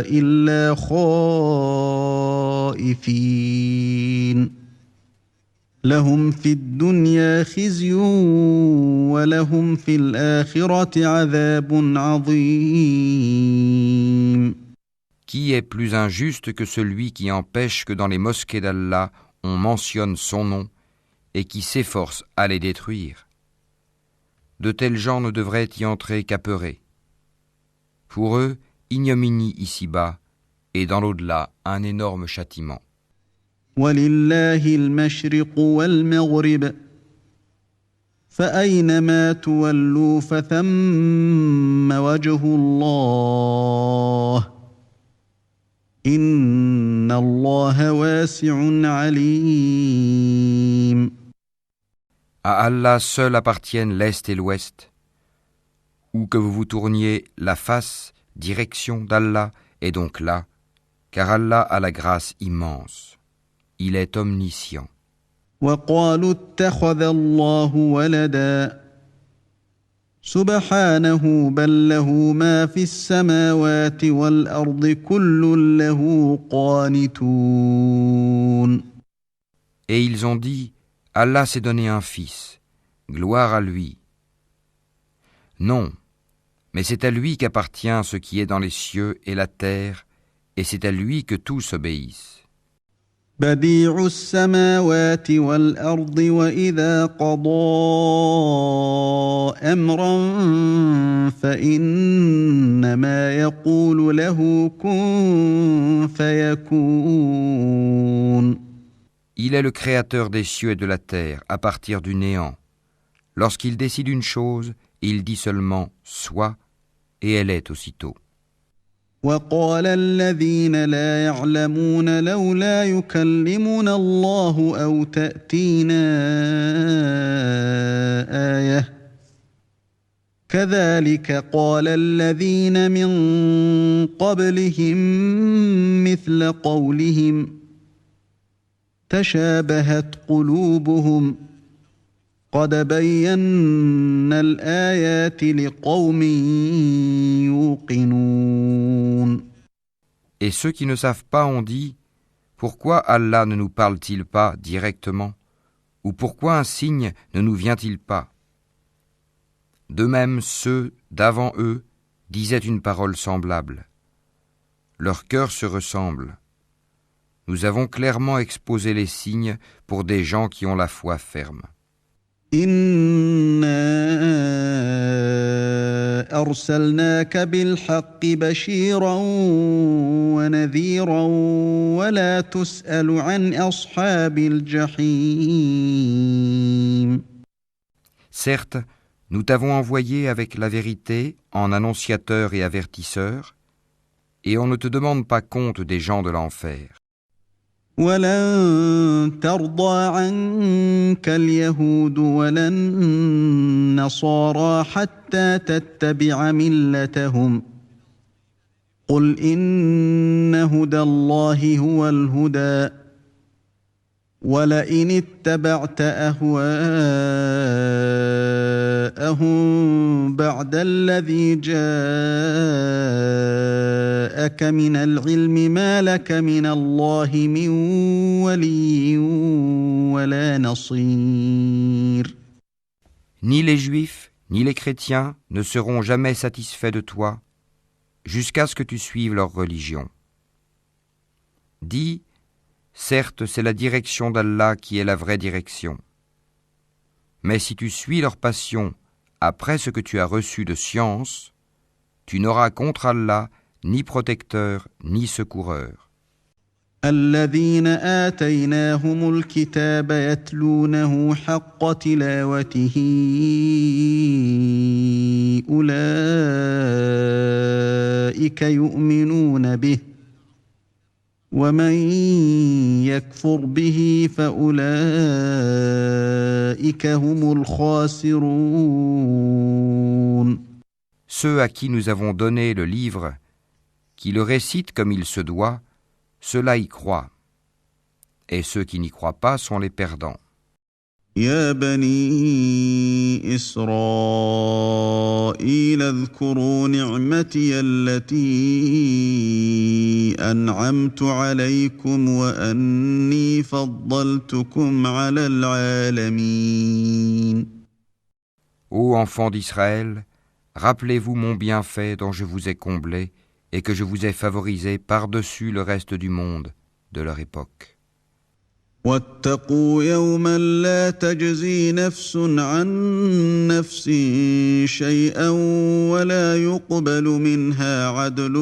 إلا خائفين لهم في الدنيا خزي ولهم في الآخرة عذاب عظيم. Qui est plus injuste que celui qui empêche que dans les mosquées d'Allah on mentionne son nom et qui s'efforce à les détruire? De tels gens ne devraient y entrer qu'apeurés. Pour eux, ignominie ici-bas et dans l'au-delà un énorme châtiment. ولله المشرق والمغرب فأينما تولوا فثم وجه الله إن الله واسع عليم. À Allah seul appartiennent l'Est et l'Ouest. Où que vous vous tourniez, la face, direction d'Allah est donc là, car Allah a la grâce immense. Il est omniscient. وقالوا اتخذ الله ولدا سبحانه بل له ما في السماوات والأرض كل له قانتون. Et ils ont dit, Allah s'est donné un fils, gloire à lui. Non, mais c'est à lui qu'appartient ce qui est dans les cieux et la terre, et c'est à lui que tous obéissent. بديع السماوات والأرض وإذا قضى أمرا فإنما يقول له كن فيكون. Il est le créateur des cieux et de la terre à partir du néant. Lorsqu'il décide une chose, il dit seulement « sois » et elle est aussitôt. وقال الذين لا يعلمون لولا يكلمنا الله أو تأتينا آية كذلك قال الذين من قبلهم مثل قولهم تشابهت قلوبهم قد بينا الآيات لقوم يوقنون. Et ceux qui ne savent pas ont dit, pourquoi Allah ne nous parle-t-il pas directement, ou pourquoi un signe ne nous vient-il pas? De même, ceux d'avant eux disaient une parole semblable. Leurs cœurs se ressemblent. Nous avons clairement exposé les signes pour des gens qui ont la foi ferme. إنا أرسلناك بالحق بشيرا ونذيرا ولا تسأل عن أصحاب الجحيم. Certes, nous t'avons envoyé avec la vérité en annonciateur et avertisseur, et on ne te demande pas compte des gens de l'enfer. ولن ترضى عنك اليهود ولا النصارى حتى تتبع ملتهم قل إن هدى الله هو الهدى ولئن اتبعت أهواءهم بعد الذي جاءك من العلم ما لك من الله من ولي ولا نصير. Ni les Juifs, ni les chrétiens ne seront jamais satisfaits de toi jusqu'à ce que tu suives leur religion. Dis, certes, c'est la direction d'Allah qui est la vraie direction. Mais si tu suis leur passion après ce que tu as reçu de science, tu n'auras contre Allah ni protecteur ni secoureur. الذين آتيناهم الكتاب يتلونه حق تلاوته أولئك يؤمنون به ومن يكفر به فأولئك هم الخاسرون. Ceux à qui nous avons donné le livre, qui le récitent comme il se doit, ceux-là y croient. Et ceux qui n'y croient pas sont les perdants. يا بني إسرائيل اذكروا نعمتي التي أنعمت عليكم وأني فضلتكم على العالمين. Ô enfants d'Israël, rappelez-vous mon bienfait dont je vous ai comblé et que je vous ai favorisé par-dessus le reste du monde de leur époque. واتقوا يوما لا تجزي نفس عن نفس شيئا ولا يقبل منها عدل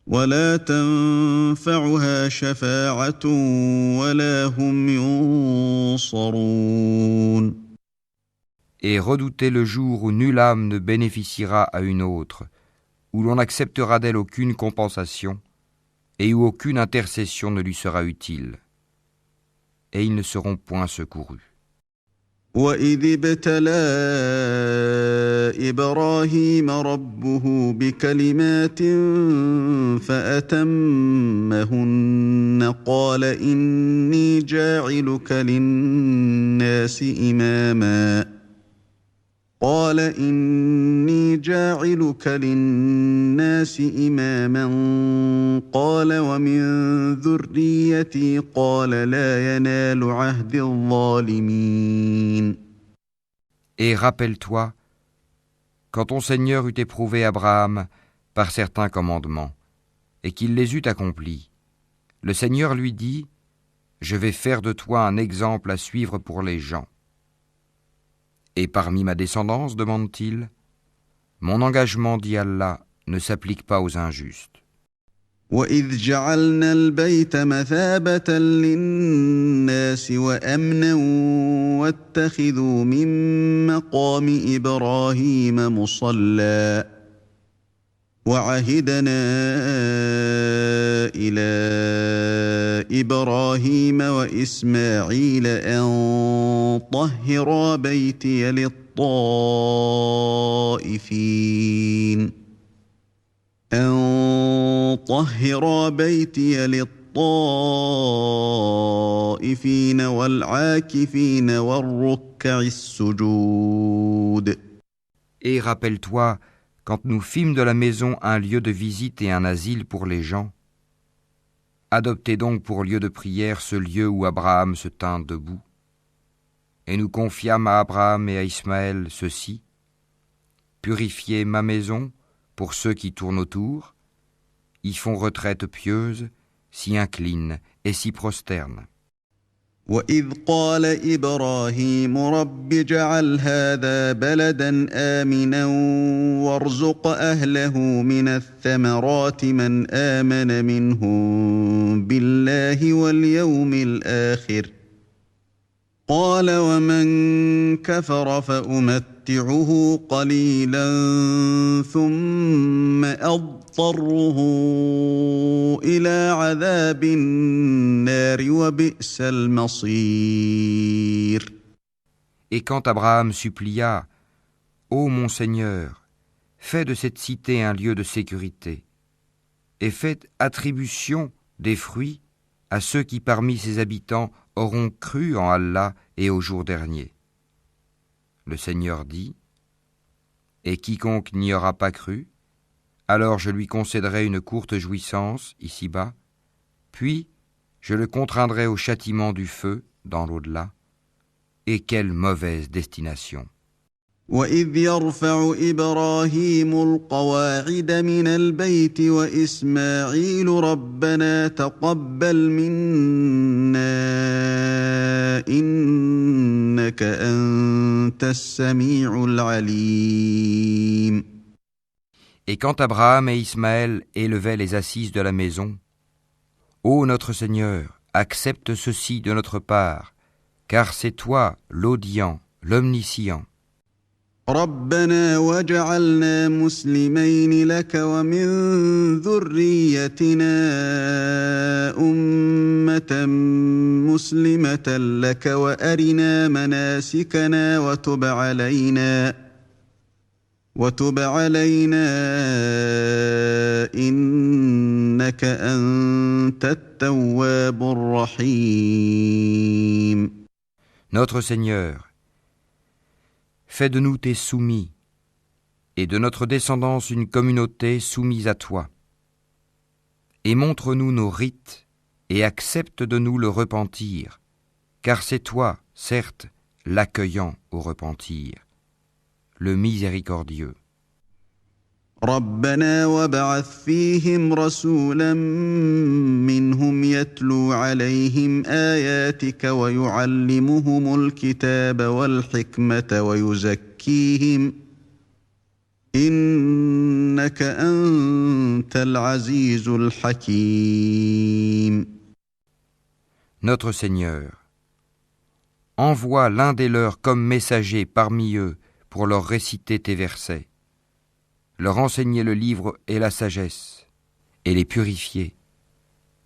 ولا تنفعها شفاعة ولا هم ينصرون. Et redoutez le jour où nulle âme ne bénéficiera à une autre, où l'on n'acceptera d'elle aucune compensation et où aucune intercession ne lui sera utile. Et ils ne seront point secourus. وإذ ابتلى إبراهيم ربه بكلمات فأتمهن قال إني جاعلك للناس إماما قال ومن ذريتي قال لا ينال عهد الظالمين. Et rappelle-toi, quand ton Seigneur eut éprouvé Abraham par certains commandements, et qu'il les eut accomplis, le Seigneur lui dit, « Je vais faire de toi un exemple à suivre pour les gens. » Et parmi ma descendance, demande-t-il, mon engagement, dit Allah, ne s'applique pas aux injustes. وَإِذْ جَعَلْنَا الْبَيْتَ مَثَابَةً لِلنَّاسِ وَأَمْنًا وَاتَّخِذُوا مِن مَّقَامِ إِبْرَاهِيمَ مُصَلًّى وَعَهِدْنَا إِلَىٰ إِبْرَاهِيمَ وَإِسْمَاعِيلَ أَن طَهِّرَا بَيْتِيَ للطائفين والعاكفين والركع السجود. Et rappelle-toi, quand nous fîmes de la maison un lieu de visite et un asile pour les gens, adoptez donc pour lieu de prière ce lieu où Abraham se tint debout. Et nous confiâmes à Abraham et à Ismaël ceci, purifiez ma maison pour ceux qui tournent autour, y font retraite pieuse, s'y inclinent et s'y prosternent. وَإِذْ قَالَ إِبْرَاهِيمُ رَبِّ اجْعَلْ هَٰذَا بَلَدًا آمِنًا وَارْزُقْ أَهْلَهُ مِنَ الثَّمَرَاتِ مَنْ آمَنَ مِنْهُم بِاللَّهِ وَالْيَوْمِ الْآخِرِ قَالَ وَمَنْ كَفَرَ فَأُمَتِّعُهُ قَلِيلًا ثُمَّ أَضْطَرُّهُ إِلَىٰ عَذَابِ النَّارِ وَبِئْسَ الْمَصِيرُ. Et quand Abraham supplia, « Ô mon Seigneur, fais de cette cité un lieu de sécurité, et fais attribution des fruits à ceux qui parmi ses habitants auront cru en Allah et au jour dernier. » Le Seigneur dit, « Et quiconque n'y aura pas cru, alors je lui concéderai une courte jouissance ici-bas, puis je le contraindrai au châtiment du feu dans l'au-delà. Et quelle mauvaise destination !» وَإِذْ يَرْفَعُ إِبْرَاهِيمُ الْقَوَاعِدَ مِنَ الْبَيْتِ وَإِسْمَاعِيلُ رَبَّنَا تَقَبَّلْ مِنَّا إِنَّكَ أَنتَ السَّمِيعُ الْعَلِيمُ. Et quand Abraham et Ismaël élevaient les assises de la maison, « Ô notre Seigneur, accepte ceci de notre part, car c'est toi l'audient, l'omniscient. » رَبَّنَا وَاجْعَلْنَا مُسْلِمَيْنِ لَكَ وَمِن ذُرِّيَّتِنَا أُمَّةً مُّسْلِمَةً لَكَ وَأَرِنَا مَنَاسِكَنَا وَتُبْ عَلَيْنَا إِنَّكَ أَنتَ التَّوَّابُ الرَّحِيمُ. Notre Seigneur, fais de nous tes soumis, et de notre descendance une communauté soumise à toi. Et montre-nous nos rites, et accepte de nous le repentir, car c'est toi, certes, l'accueillant au repentir, le miséricordieux. رَبَّنَا وَابْعَثْ فِيهِمْ رَسُولًا مِّنْهُمْ يَتْلُو عَلَيْهِمْ آيَاتِكَ وَيُعَلِّمُهُمُ الْكِتَابَ وَالْحِكْمَةَ وَيُزَكِّيهِمْ إِنَّكَ أَنتَ الْعَزِيزُ الْحَكِيمُ. Notre Seigneur, envoie l'un des leurs comme messager parmi eux pour leur réciter tes versets, leur enseigner le livre et la sagesse, et les purifier,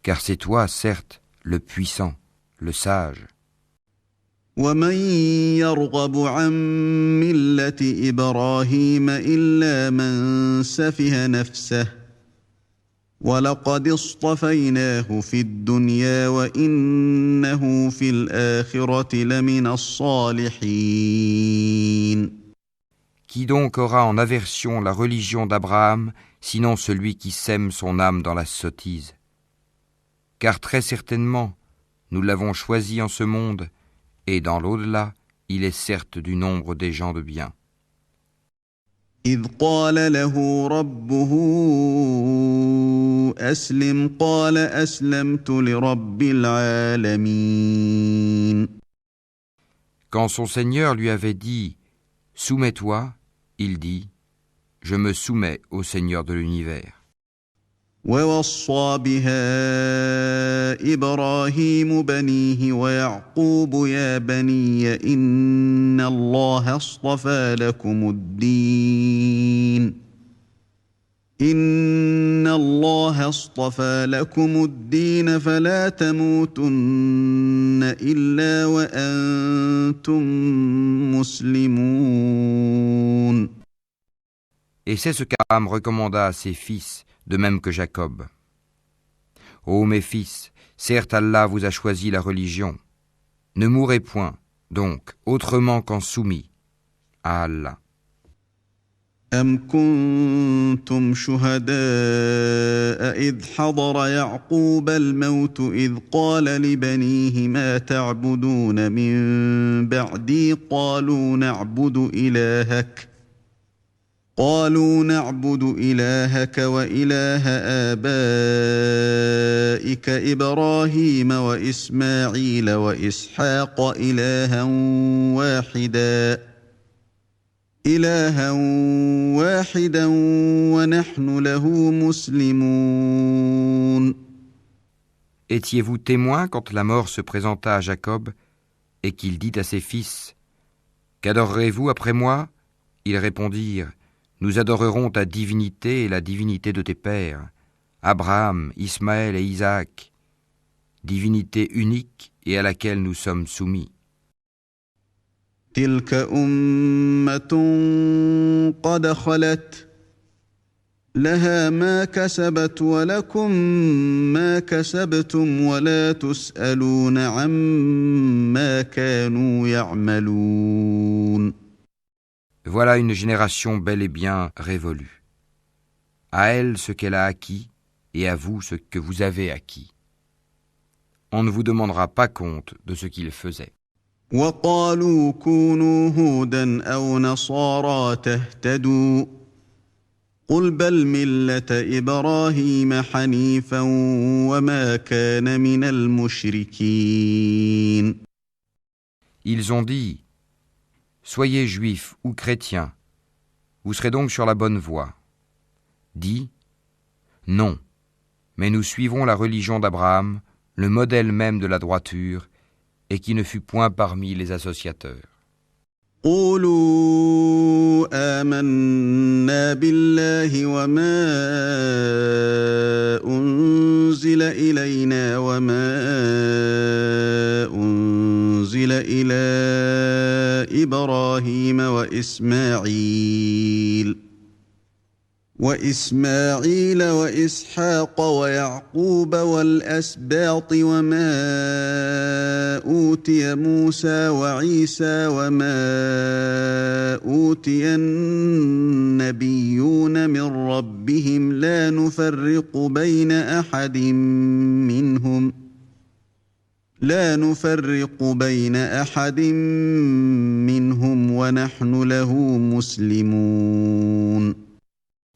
car c'est toi, certes, le puissant, le sage. ومن يرغب عن ملة إبراهيم إلا من سفه نفسه ولقد اصطفيناه في الدنيا وإنه في الآخرة لمن الصالحين. Qui donc aura en aversion la religion d'Abraham, sinon celui qui sème son âme dans la sottise? Car très certainement, nous l'avons choisi en ce monde, et dans l'au-delà, il est certes du nombre des gens de bien. إذ قال له ربه أسلم قال أسلمت لرب العالمين. Quand son Seigneur lui avait dit « Soumets-toi », il dit « Je me soumets au Seigneur de l'univers ». ووصى بها إبراهيم بنيه ويعقوب يا بني إن الله اصطفى لكم الدين فلا تموتن إلا وأنتم مسلمون. Et c'est ce qu'Abraham recommanda à ses fils, de même que Jacob. Ô mes fils, certes Allah vous a choisi la religion. Ne mourrez point, donc, autrement qu'en soumis à Allah. أم كنتم شهداء إذ حضر يعقوب الموت إذ قال لبنيه ما تعبدون من بعدي قالوا نعبد إلهك وإله آبائك إبراهيم وإسماعيل وإسحاق إلها واحدا ونحن له مسلمون. Étiez-vous témoins quand la mort se présenta à Jacob et qu'il dit à ses fils « Qu'adorerez-vous après moi ?» Ils répondirent « Nous adorerons ta divinité et la divinité de tes pères, Abraham, Ismaël et Isaac, divinité unique et à laquelle nous sommes soumis. » تلك أمة قد خلت لها ما كسبت ولكم ما كسبتم ولا تسألون عما كانوا يعملون. Voilà une génération bel et bien révolue. À elle ce qu'elle a acquis et à vous ce que vous avez acquis. On ne vous demandera pas compte de ce qu'ils faisaient. وقالوا كونوا هودا أو نصارى تهتدوا قل بل ملة إبراهيم حنيفا وما كان من المشركين. Ils ont dit « Soyez juifs ou chrétiens, vous serez donc sur la bonne voie. » Dis « Non, mais nous suivons la religion d'Abraham, le modèle même de la droiture, et qui ne fut point parmi les associateurs. قولوا آمنا بالله وما أنزل إلينا وما أنزل إلى إبراهيم وإسماعيل وإسحاق ويعقوب والأسباط وما أوتي موسى وعيسى وما أوتي النبيون من ربهم لا نفرق بين أحد منهم ونحن له مسلمون.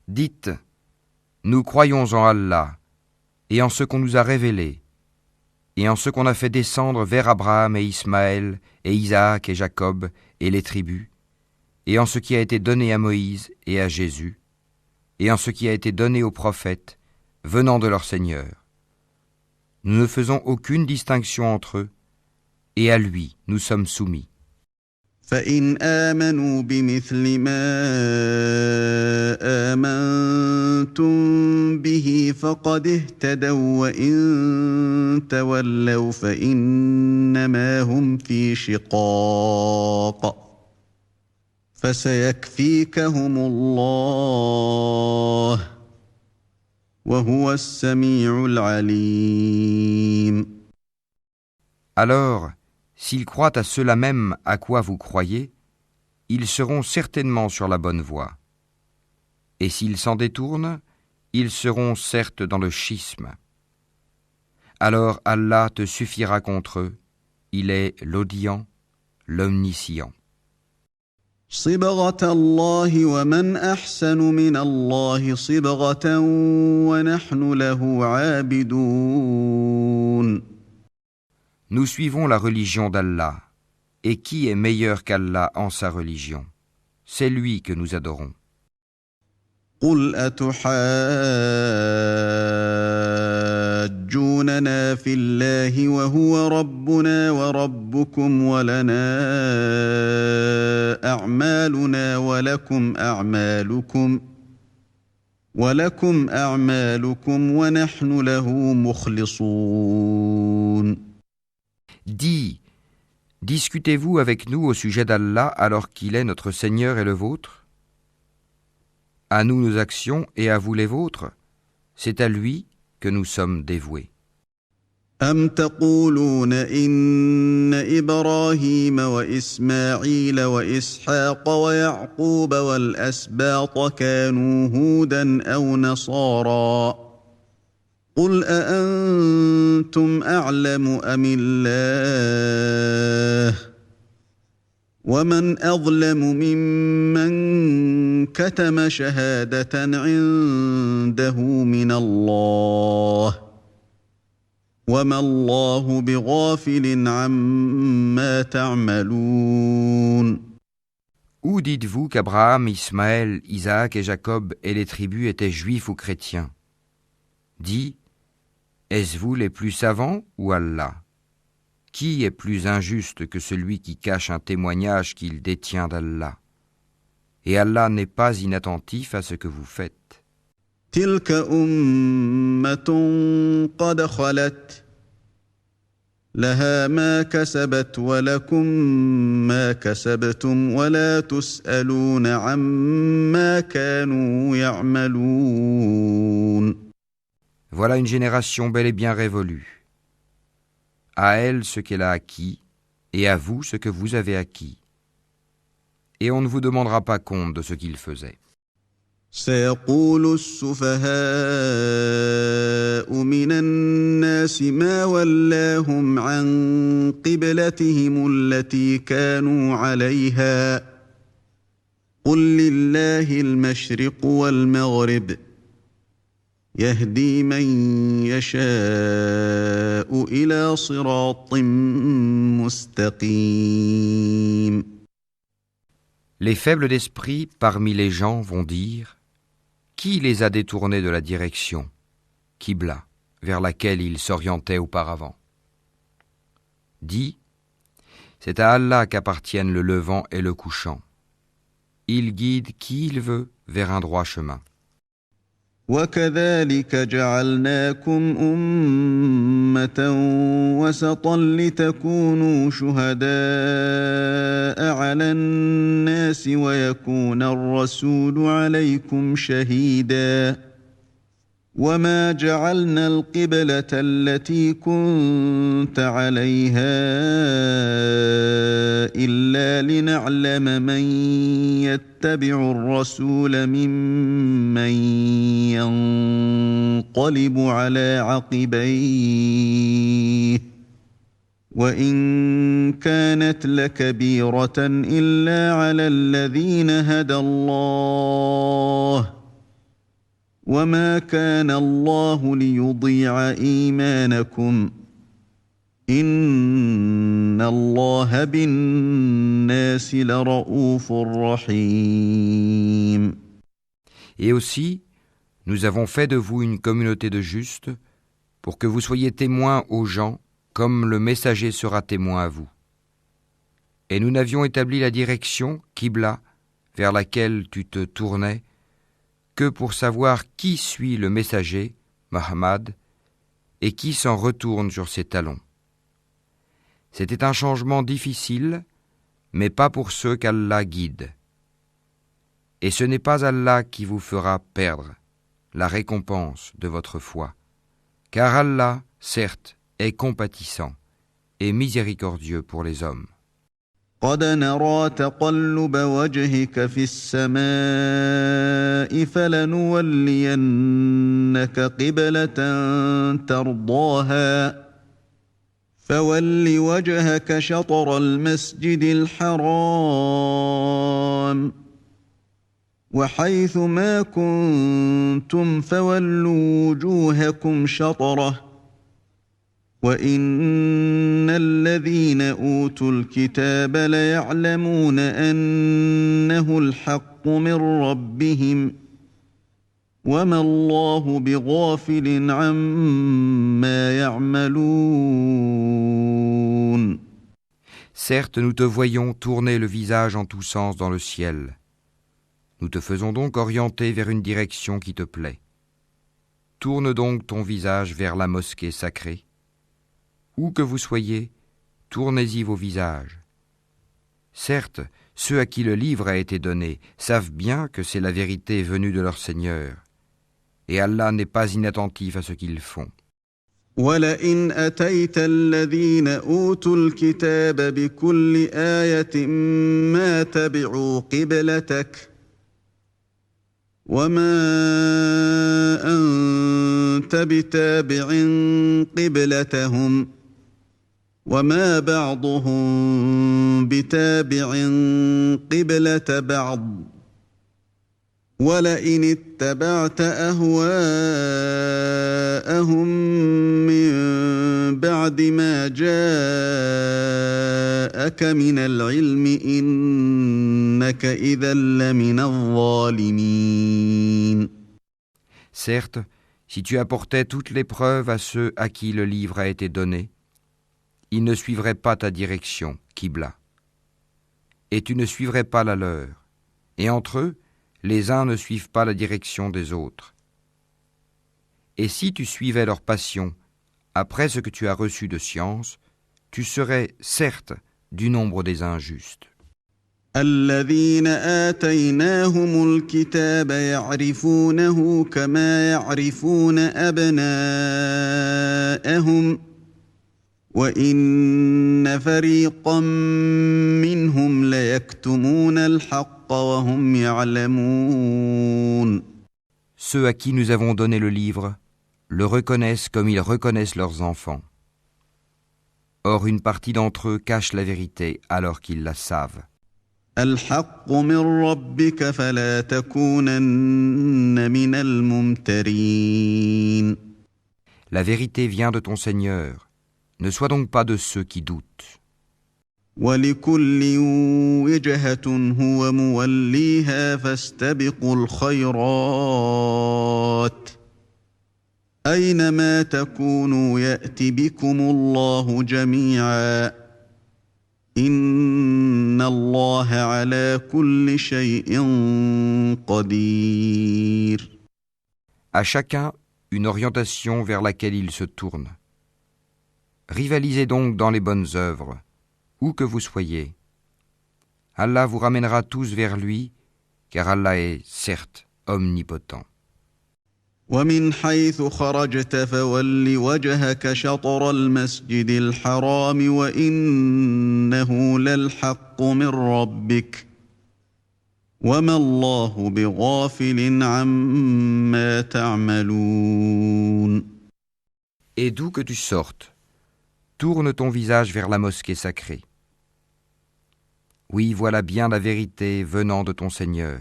Dites, nous croyons en Allah, et en ce qu'on nous a révélé, et en ce qu'on a fait descendre vers Abraham et Ismaël, et Isaac et Jacob, et les tribus, et en ce qui a été donné à Moïse et à Jésus, et en ce qui a été donné aux prophètes, venant de leur Seigneur. Nous ne faisons aucune distinction entre eux, et à lui nous sommes soumis. فإن آمنوا بمثل ما آمنتم به فقد اهتدوا وإن تولوا فإنما هم في شقاق فسيكفيكهم الله وهو السميع العليم. Alors, s'ils croient à cela même à quoi vous croyez, ils seront certainement sur la bonne voie. Et s'ils s'en détournent, ils seront certes dans le schisme. Alors Allah te suffira contre eux, il est l'audient, l'omniscient. صبغة الله ومن أحسن من الله صبغة ونحن له عابدون. Nous suivons la religion d'Allah, et qui est meilleur qu'Allah en sa religion? C'est lui que nous adorons. قل أتحاجوننا في الله وهو ربنا وربكم ولنا أعمالنا ولكم أعمالكم ونحن له مخلصون. Dis, discutez-vous avec nous au sujet d'Allah alors qu'il est notre Seigneur et le vôtre? À nous nos actions et à vous les vôtres, c'est à lui que nous sommes dévoués. أم تقولون إن إبراهيم وإسماعيل وإسحاق ويعقوب والأسباط كانوا هودا أو نصارى قل أأنتم أعلم أم الله ومن أظلم ممن كتم شهادة عنده من الله وما الله بغافل عما تعملون. Ou dites-vous qu'Abraham, Ismaël, Isaac et Jacob et les tribus étaient juifs ou chrétiens? Dis, est-ce vous les plus savants ou Allah? Qui est plus injuste que celui qui cache un témoignage qu'il détient d'Allah? Et Allah n'est pas inattentif à ce que vous faites. تلك أمة قد خلت لها ما كسبت ولكم ما كسبتم ولا تسألون عما كانوا يعملون. Voilà une génération bel et bien révolue. À elle ce qu'elle a acquis, et à vous ce que vous avez acquis. Et on ne vous demandera pas compte de ce qu'ils faisaient. سيقول السفهاء من الناس ما ولاهم عن قبلتهم التي كانوا عليها قل لله المشرق والمغرب يهدي من يشاء إلى صراط مستقيم. Les faibles d'esprit parmi les gens vont dire: qui les a détournés de la direction, Qibla, vers laquelle ils s'orientaient auparavant? Dis, c'est à Allah qu'appartiennent le levant et le couchant. Il guide qui il veut vers un droit chemin. وكذلك جعلناكم أمة وسطا لتكونوا شهداء على الناس ويكون الرسول عليكم شهيدا وما جعلنا القبلة التي كنت عليها إلا لنعلم من يتبع الرسول ممن ينقلب على عقبيه وإن كانت لكبيرة إلا على الذين هدى الله وما كان الله ليضيع إيمانكم إن الله بالناس لرؤوف رحيم. Et aussi, nous avons fait de vous une communauté de justes pour que vous soyez témoins aux gens comme le messager sera témoin à vous. Et nous n'avions établi la direction, Qibla, vers laquelle tu te tournais, que pour savoir qui suit le messager Muhammad, et qui s'en retourne sur ses talons. C'était un changement difficile, mais pas pour ceux qu'Allah guide. Et ce n'est pas Allah qui vous fera perdre la récompense de votre foi, car Allah, certes, est compatissant et miséricordieux pour les hommes. قد نرى تقلب وجهك في السماء فلنولينك قبلة ترضاها فول وجهك شطر المسجد الحرام وحيث ما كنتم فولوا وجوهكم شطره وَإِنَّ الَّذِينَ أُوتُوا الْكِتَابَ لَيَعْلَمُونَ أَنَّهُ الْحَقُّ مِنْ رَبِّهِمْ وَمَا اللَّهُ بِغَافِلٍ عَمَّا يَعْمَلُونَ. Certes, nous te voyons tourner le visage en tous sens dans le ciel. Nous te faisons donc orienter vers une direction qui te plaît. Tourne donc ton visage vers la mosquée sacrée. Où que vous soyez, tournez-y vos visages. Certes, ceux à qui le livre a été donné savent bien que c'est la vérité venue de leur Seigneur, et Allah n'est pas inattentif à ce qu'ils font. وَلَئِنْ أَتَيْتَ الَّذِينَ أُوتُوا الْكِتَابَ بِكُلِّ آيَةٍ مَا تَبِعُوا قِبْلَتَكَ وَمَا أَنْتَ بِتَابِعٍ قِبْلَتَهُمْ وَمَا بَعْضُهُمْ بِتَابِعٍ قِبْلَةَ بَعْضٍ وَلَئِنِ اتَّبَعْتَ أَهْوَاءَهُمْ مِنْ بَعْدِ مَا جَاءَكَ مِنَ الْعِلْمِ إِنَّكَ إِذًا لَمِنَ الظَّالِمِينَ. Certes, si tu apportais toutes les preuves à ceux à qui le livre a été donné, ils ne suivraient pas ta direction, Qibla, et tu ne suivrais pas la leur, et entre eux, les uns ne suivent pas la direction des autres. Et si tu suivais leur passion, après ce que tu as reçu de science, tu serais, certes, du nombre des injustes. الذين آتيناهم الكتاب يعرفونه كما يعرفون أبناءهم وإن فريقا منهم ليكتمون الحق وهم يعلمون. Ceux à qui nous avons donné le livre le reconnaissent comme ils reconnaissent leurs enfants. Or une partie d'entre eux cache la vérité alors qu'ils la savent. الحق من ربك فلا تكونن من الممترين. La vérité vient de ton Seigneur. Ne sois donc pas de ceux qui doutent. ولكل وجهة هو موليها فاستبقوا الخيرات أينما تكونوا يأت بكم الله جميعا إن الله على كل شيء قدير. À chacun, une orientation vers laquelle il se tourne. Rivalisez donc dans les bonnes œuvres, où que vous soyez. Allah vous ramènera tous vers lui, car Allah est, certes, omnipotent. ومن حيث خرجت فول وجهك شطر المسجد الحرام وإنه للحق من ربك وما الله بغافل عما تعملون. Et d'où que tu sortes, tourne ton visage vers la mosquée sacrée. Oui, voilà bien la vérité venant de ton Seigneur.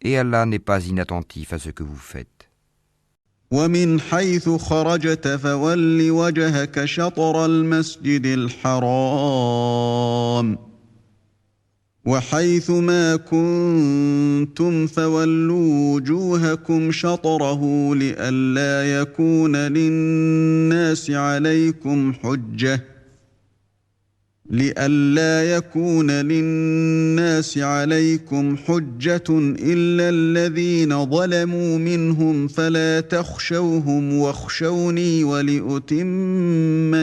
Et Allah n'est pas inattentif à ce que vous faites. ومن حيث خرجت فول وجهك شطر المسجد الحرام وحيث ما كنتم فولوا وجوهكم شطره لئلا يكون للناس عليكم حجة لئلا يكون للناس عليكم حجة إلا الذين ظلموا منهم فلا تخشوهم واخشوني ولأتم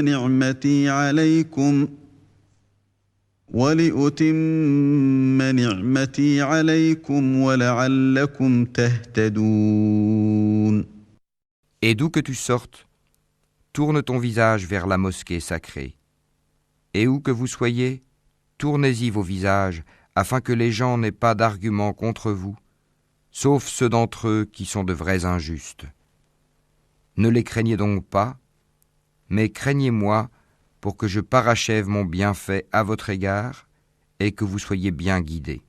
نعمتي عليكم ولعلكم تهتدون. Et d'où que tu sortes, tourne ton visage vers la mosquée sacrée. Et où que vous soyez, tournez-y vos visages, afin que les gens n'aient pas d'arguments contre vous, sauf ceux d'entre eux qui sont de vrais injustes. Ne les craignez donc pas, mais craignez-moi pour que je parachève mon bienfait à votre égard et que vous soyez bien guidés.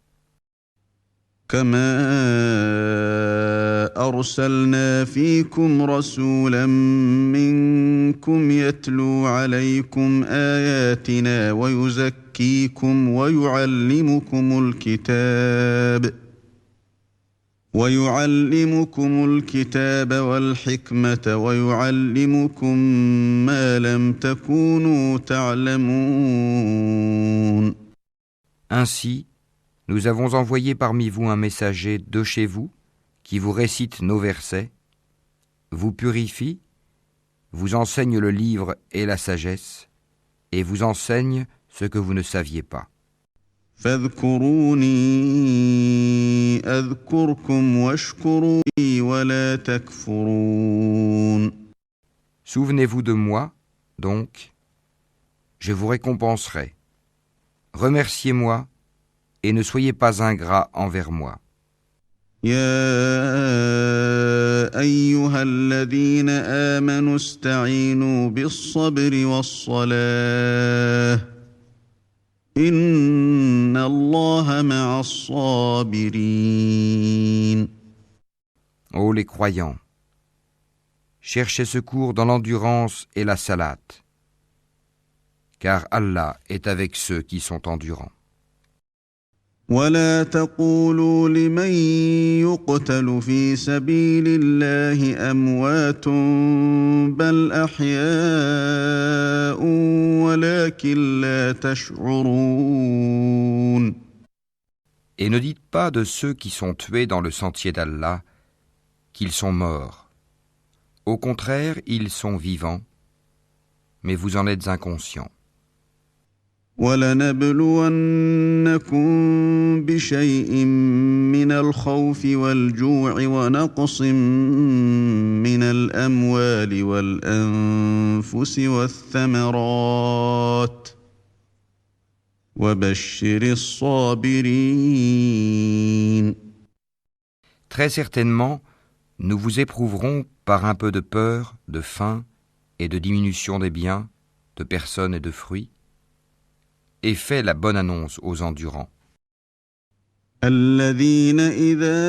كما أرسلنا فيكم رسولا منكم يتلو عليكم آياتنا ويزكيكم ويعلمكم الكتاب والحكمة ويعلمكم ما لم تكونوا تعلمون. Ainsi, nous avons envoyé parmi vous un messager de chez vous, qui vous récite nos versets, vous purifie, vous enseigne le livre et la sagesse, et vous enseigne ce que vous ne saviez pas. فاذكروني أذكركم واشكروا لي ولا تكفرون. Souvenez-vous de moi, donc, je vous récompenserai. Remerciez-moi et ne soyez pas ingrats envers moi. يا أيها الذين آمنوا استعينوا بالصبر والصلاة إن الله مع الصابرين. Ô les croyants, cherchez secours dans l'endurance et la salate, car Allah est avec ceux qui sont endurants. ولا تقولوا لمن يقتل في سبيل الله أموات بل أحياء ولكن لا تشعرون. Et ne dites pas de ceux qui sont tués dans le sentier d'Allah qu'ils sont morts. Au contraire, ils sont vivants, mais vous en êtes inconscients. وَلَنَبْلُوَنَّكُمْ بِشَيْءٍ مِّنَ الْخَوْفِ وَالْجُوعِ وَنَقْصٍ مِّنَ الْأَمْوَالِ وَالْأَنفُسِ وَالثَّمَرَاتِ وَبَشِّرِ الصَّابِرِينَ. Très certainement, nous vous éprouverons par un peu de peur, de faim et de diminution des biens, de personnes et de fruits, et fais la bonne annonce aux endurants. الذين إذا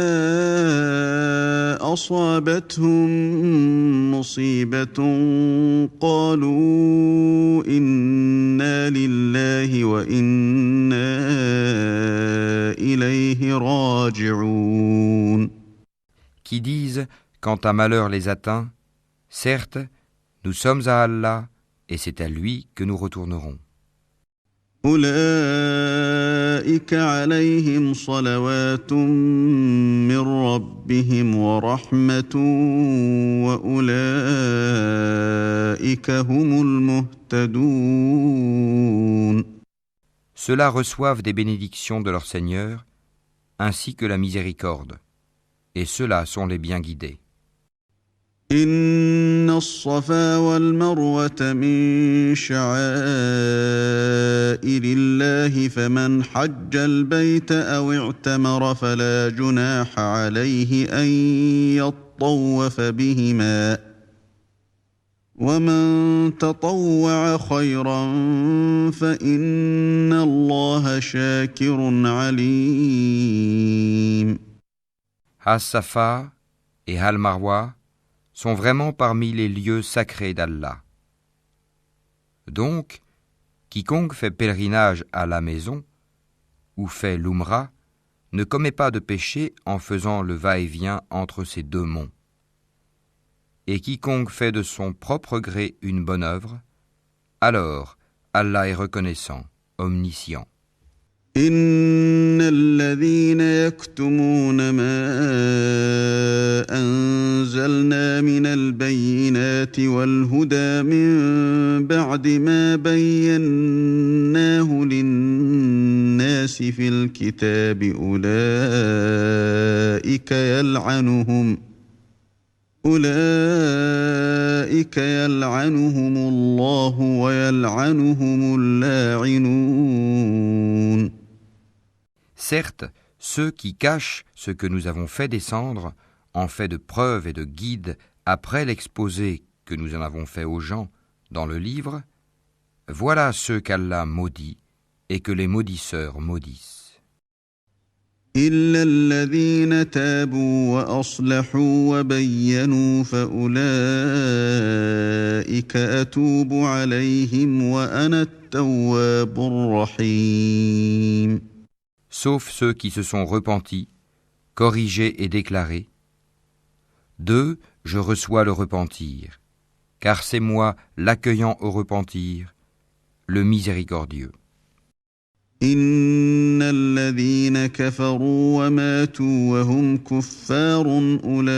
أصابتهم مصيبة قالوا إنا لله وإنا إليه راجعون. Qui disent, quand un malheur les atteint, certes, nous sommes à Allah et c'est à lui que nous retournerons. أولئك عليهم صلوات من ربهم ورحمة وأولئك هم المهتدون. Ceux-là reçoivent des bénédictions de leur Seigneur, ainsi que la miséricorde, et ceux-là sont les bien guidés. إن الصفا والمروة من شعائر الله فمن حج البيت أو اعتمر فلا جناح عليه أن يطوف بهما ومن تطوع خيرا فإن الله شاكر عليم. As-Safa et Al-Marwa sont vraiment parmi les lieux sacrés d'Allah. Donc, quiconque fait pèlerinage à la maison ou fait l'Umra ne commet pas de péché en faisant le va-et-vient entre ces deux monts. Et quiconque fait de son propre gré une bonne œuvre, alors Allah est reconnaissant. omniscient. إن الذين يكتمون ما أنزلنا من البينات والهدى من بعد ما بيناه للناس في الكتاب أولئك يلعنهم الله ويلعنهم اللاعنون. Certes, ceux qui cachent ce que nous avons fait descendre, en fait de preuves et de guides, après l'exposé que nous en avons fait aux gens dans le livre, voilà ceux qu'Allah maudit et que les maudisseurs maudissent. إلا الذين تابوا وأصلحوا وبينوا فأولئك أتوب عليهم وأنا التواب الرحيم. Sauf ceux qui se sont repentis, corrigés et déclarés. D'eux, je reçois le repentir, car c'est moi l'accueillant au repentir, le miséricordieux. إن الذين كفروا وماتوا وهم كفار أولئك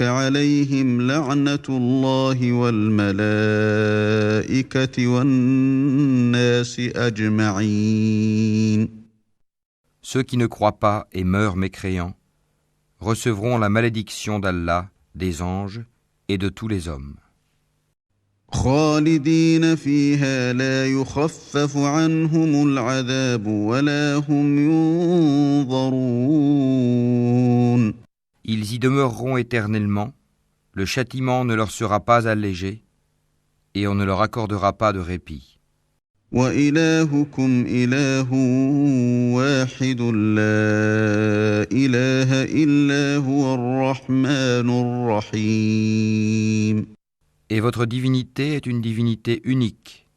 عليهم لعنة الله والملائكة والناس أجمعين. Ceux qui ne croient pas et meurent mécréants recevront la malédiction d'Allah, des anges et de tous les hommes. خالدين فيها لا يخفف عنهم العذاب ولا هم ينظرون. Ils y demeureront éternellement, le châtiment ne leur sera pas allégé, et on ne leur accordera pas de répit. وإلهكم إله واحد لا إله إلا هو الرحمن الرحيم. Et votre divinité est une divinité unique,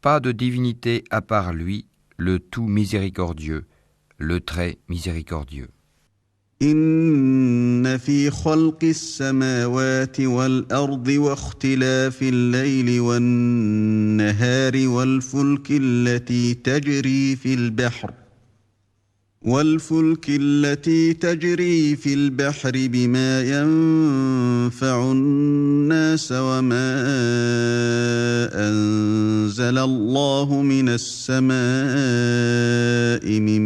pas de divinité à part lui, le tout miséricordieux, le très miséricordieux. إن في خلق السماوات والأرض واختلاف الليل والنهار والفلك التي تجري في البحر بما ينفع الناس وما أنزل الله من السماء من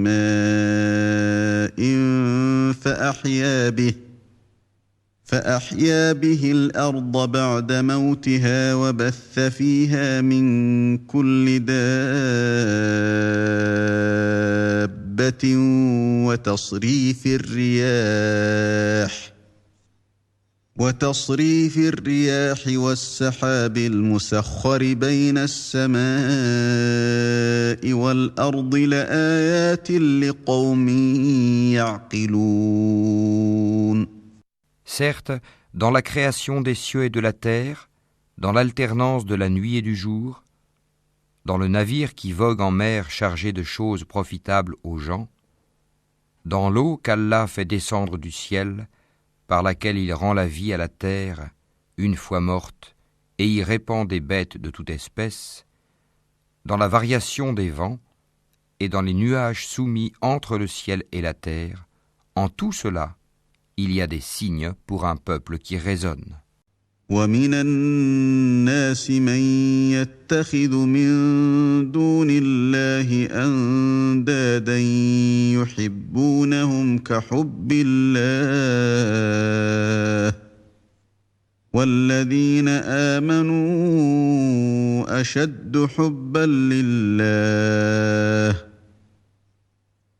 ماء فأحيا به الأرض بعد موتها وبث فيها من كل دابة وتصريف الرياح والسحاب المسخر بين السماء والأرض لآيات لقوم يعقلون. Certes, dans la création des cieux et de la terre, dans l'alternance de la nuit et du jour, dans le navire qui vogue en mer chargé de choses profitables aux gens, dans l'eau qu'Allah fait descendre du ciel, par laquelle il rend la vie à la terre, une fois morte, et y répand des bêtes de toute espèce, dans la variation des vents, et dans les nuages soumis entre le ciel et la terre, en tout cela, il y a des signes pour un peuple qui raisonne. ومن الناس من يتخذ من دون الله أندادا يحبونهم كحب الله والذين آمنوا أشد حبا لله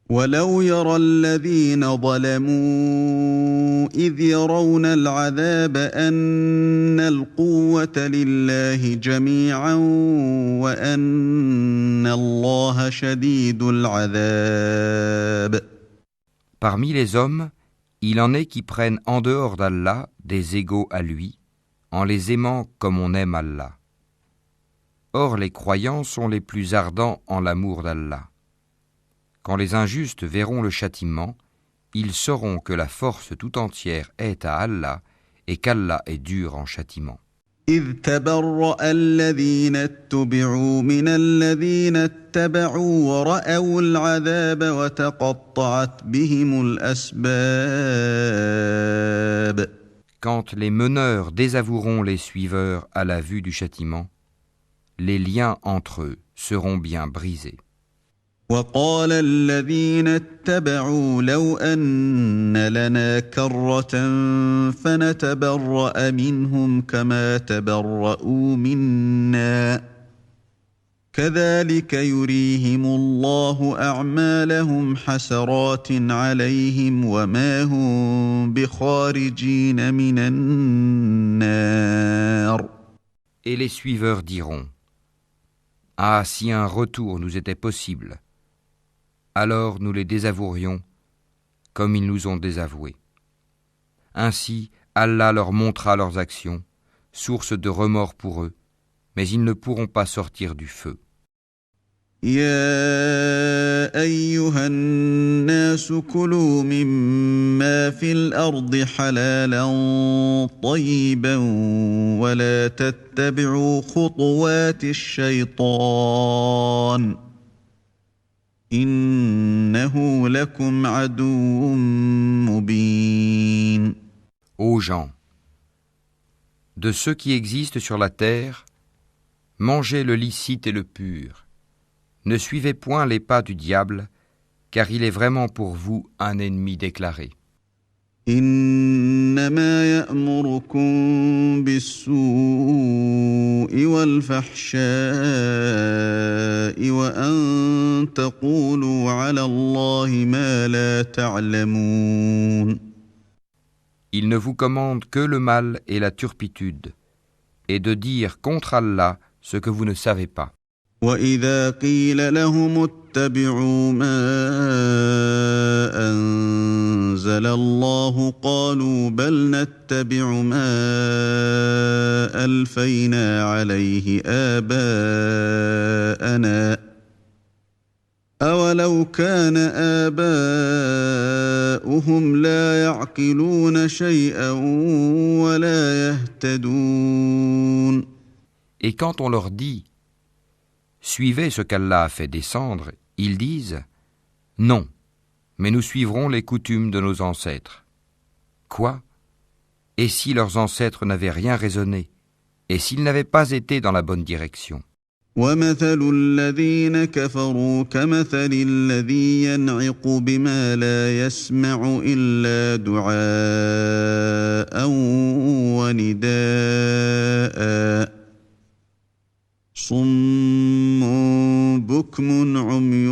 ولو يرى الذين ظلموا إذ يرون العذاب أن القوة لله جميعا وأن الله شديد العذاب. Parmi les hommes, il en est qui prennent en dehors d'Allah des égaux à lui, en les aimant comme on aime Allah. Or les croyants sont les plus ardents en l'amour d'Allah. Quand les injustes verront le châtiment, ils sauront que la force tout entière est à Allah et qu'Allah est dur en châtiment. إذ تبرأ الذين اتبعوا من الذين اتبعوا ورأوا العذاب وتقطعت بهم الأسباب. Quand les meneurs désavoueront les suiveurs à la vue du châtiment, les liens entre eux seront bien brisés. وقال الذين اتبعوا لو أن لنا كرة فنتبرأ منهم كما تبرؤوا منا كذلك يريهم الله أعمالهم حسرات عليهم وما هم بخارجين من النار. Et les suiveurs diront : Ah, si un retour nous était possible, alors nous les désavouerions comme ils nous ont désavoués. Ainsi, Allah leur montrera leurs actions, source de remords pour eux, mais ils ne pourront pas sortir du feu. يا أيها الناس كلوا مما في الأرض حلالا طيبا ولا تتبعوا خطوات الشيطان إنه لكم عدو مبين. Ô gens, de ceux qui existent sur la terre, mangez le licite et le pur. Ne suivez point les pas du diable, car il est vraiment pour vous un ennemi déclaré. إنما يأمركم بالسوء والفحشاء وأن تقولوا على الله ما لا تعلمون. Il ne vous commande que le mal et la turpitude, et de dire contre Allah ce que vous ne savez pas. وإذا قيل لهم اتبعوا ما أنزل الله قالوا بل نتبع ما ألفينا عليه آباءنا أولو كان آباؤهم لا يعقلون شيئا ولا يهتدون. Et quand on leur dit suivez ce qu'Allah a fait descendre, ils disent non, mais nous suivrons les coutumes de nos ancêtres. Quoi ? Et si leurs ancêtres n'avaient rien raisonné, et s'ils n'avaient pas été dans la bonne direction ? وَمَثَلُ الَّذِينَ كَفَرُوا كَمَثَلِ الَّذِي يَنْعِقُ بِمَا لَا يَسْمَعُ إِلَّا دُعَاءً وَنِدَاءً صُمٌّ بُكْمٌ عُمْيٌ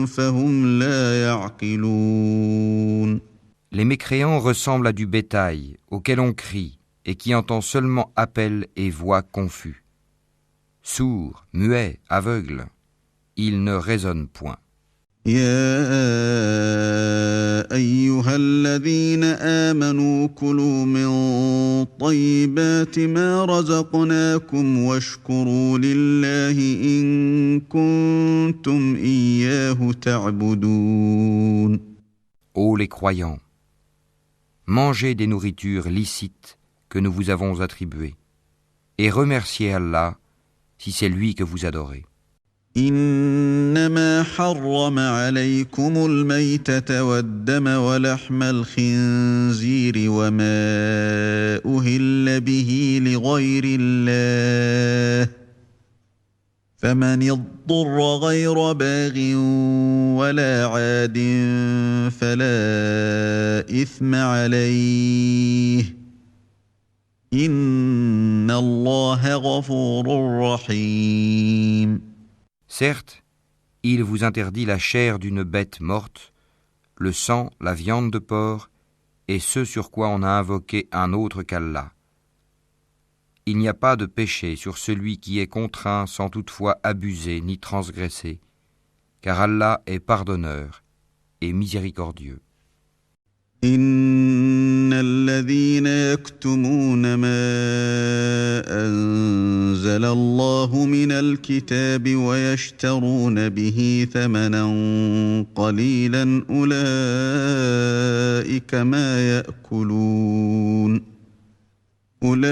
فَهُمْ لَا يَعْقِلُونَ. Les mécréants ressemblent à du bétail auquel on crie et qui entend seulement appel et voix confus. Sourds, muets, aveugles, ils ne raisonnent point. يا أيها الذين آمنوا كلوا من طيبات ما رزقناكم واشكروا لله إن كنتم إياه تعبدون. Ô les croyants, mangez des nourritures licites que nous vous avons attribuées et remerciez Allah si c'est lui que vous adorez. إنما حرم عليكم الميتة والدم ولحم الخنزير وما أهل به لغير الله فمن اضطر غير باغ ولا عاد فلا إثم عليه إن الله غفور رحيم. Certes, il vous interdit la chair d'une bête morte, le sang, la viande de porc, et ce sur quoi on a invoqué un autre qu'Allah. Il n'y a pas de péché sur celui qui est contraint sans toutefois abuser ni transgresser, car Allah est pardonneur et miséricordieux. إن الذين يكتمون ما أنزل الله من الكتاب ويشترون به ثمنا قليلا أولئك ما أولئك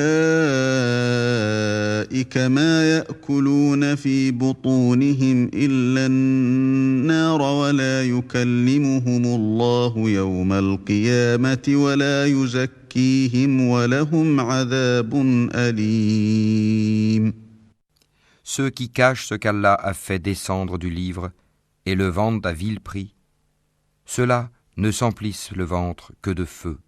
ما يأكلون في بطونهم إلا النار ولا يكلمهم الله يوم القيامة ولا يزكيهم ولهم عذاب أليم. Ceux qui cachent ce qu'Allah a fait descendre du livre et le vendent à vil prix, ceux-là ne s'emplissent le ventre que de feu.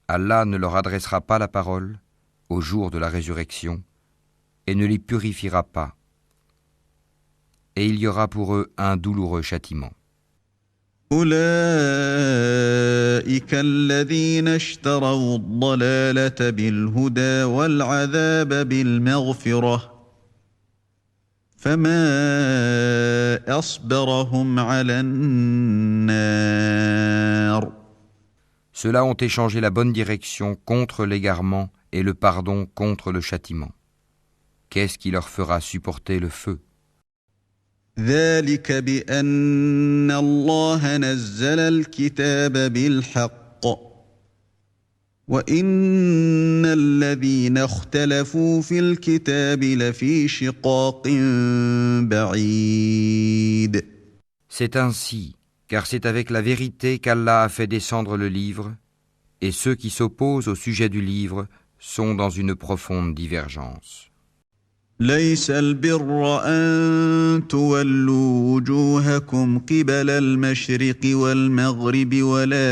Allah ne leur adressera pas la parole au jour de la résurrection et ne les purifiera pas. Et il y aura pour eux un douloureux châtiment. أولئك الذين اشتروا الضلالة بالهدى والعذاب بالمغفرة فما أصبرهم على النار. Ceux-là ont échangé la bonne direction contre l'égarement et le pardon contre le châtiment. Qu'est-ce qui leur fera supporter le feu? ذلك بأن الله نزل الكتاب بالحق وإن الذين اختلفوا في الكتاب لفي شقاق بعيد. C'est ainsi, car c'est avec la vérité qu'Allah a fait descendre le livre, et ceux qui s'opposent au sujet du livre sont dans une profonde divergence. ليس البر أن تولوا وجوهكم قبل المشرق والمغرب ولكن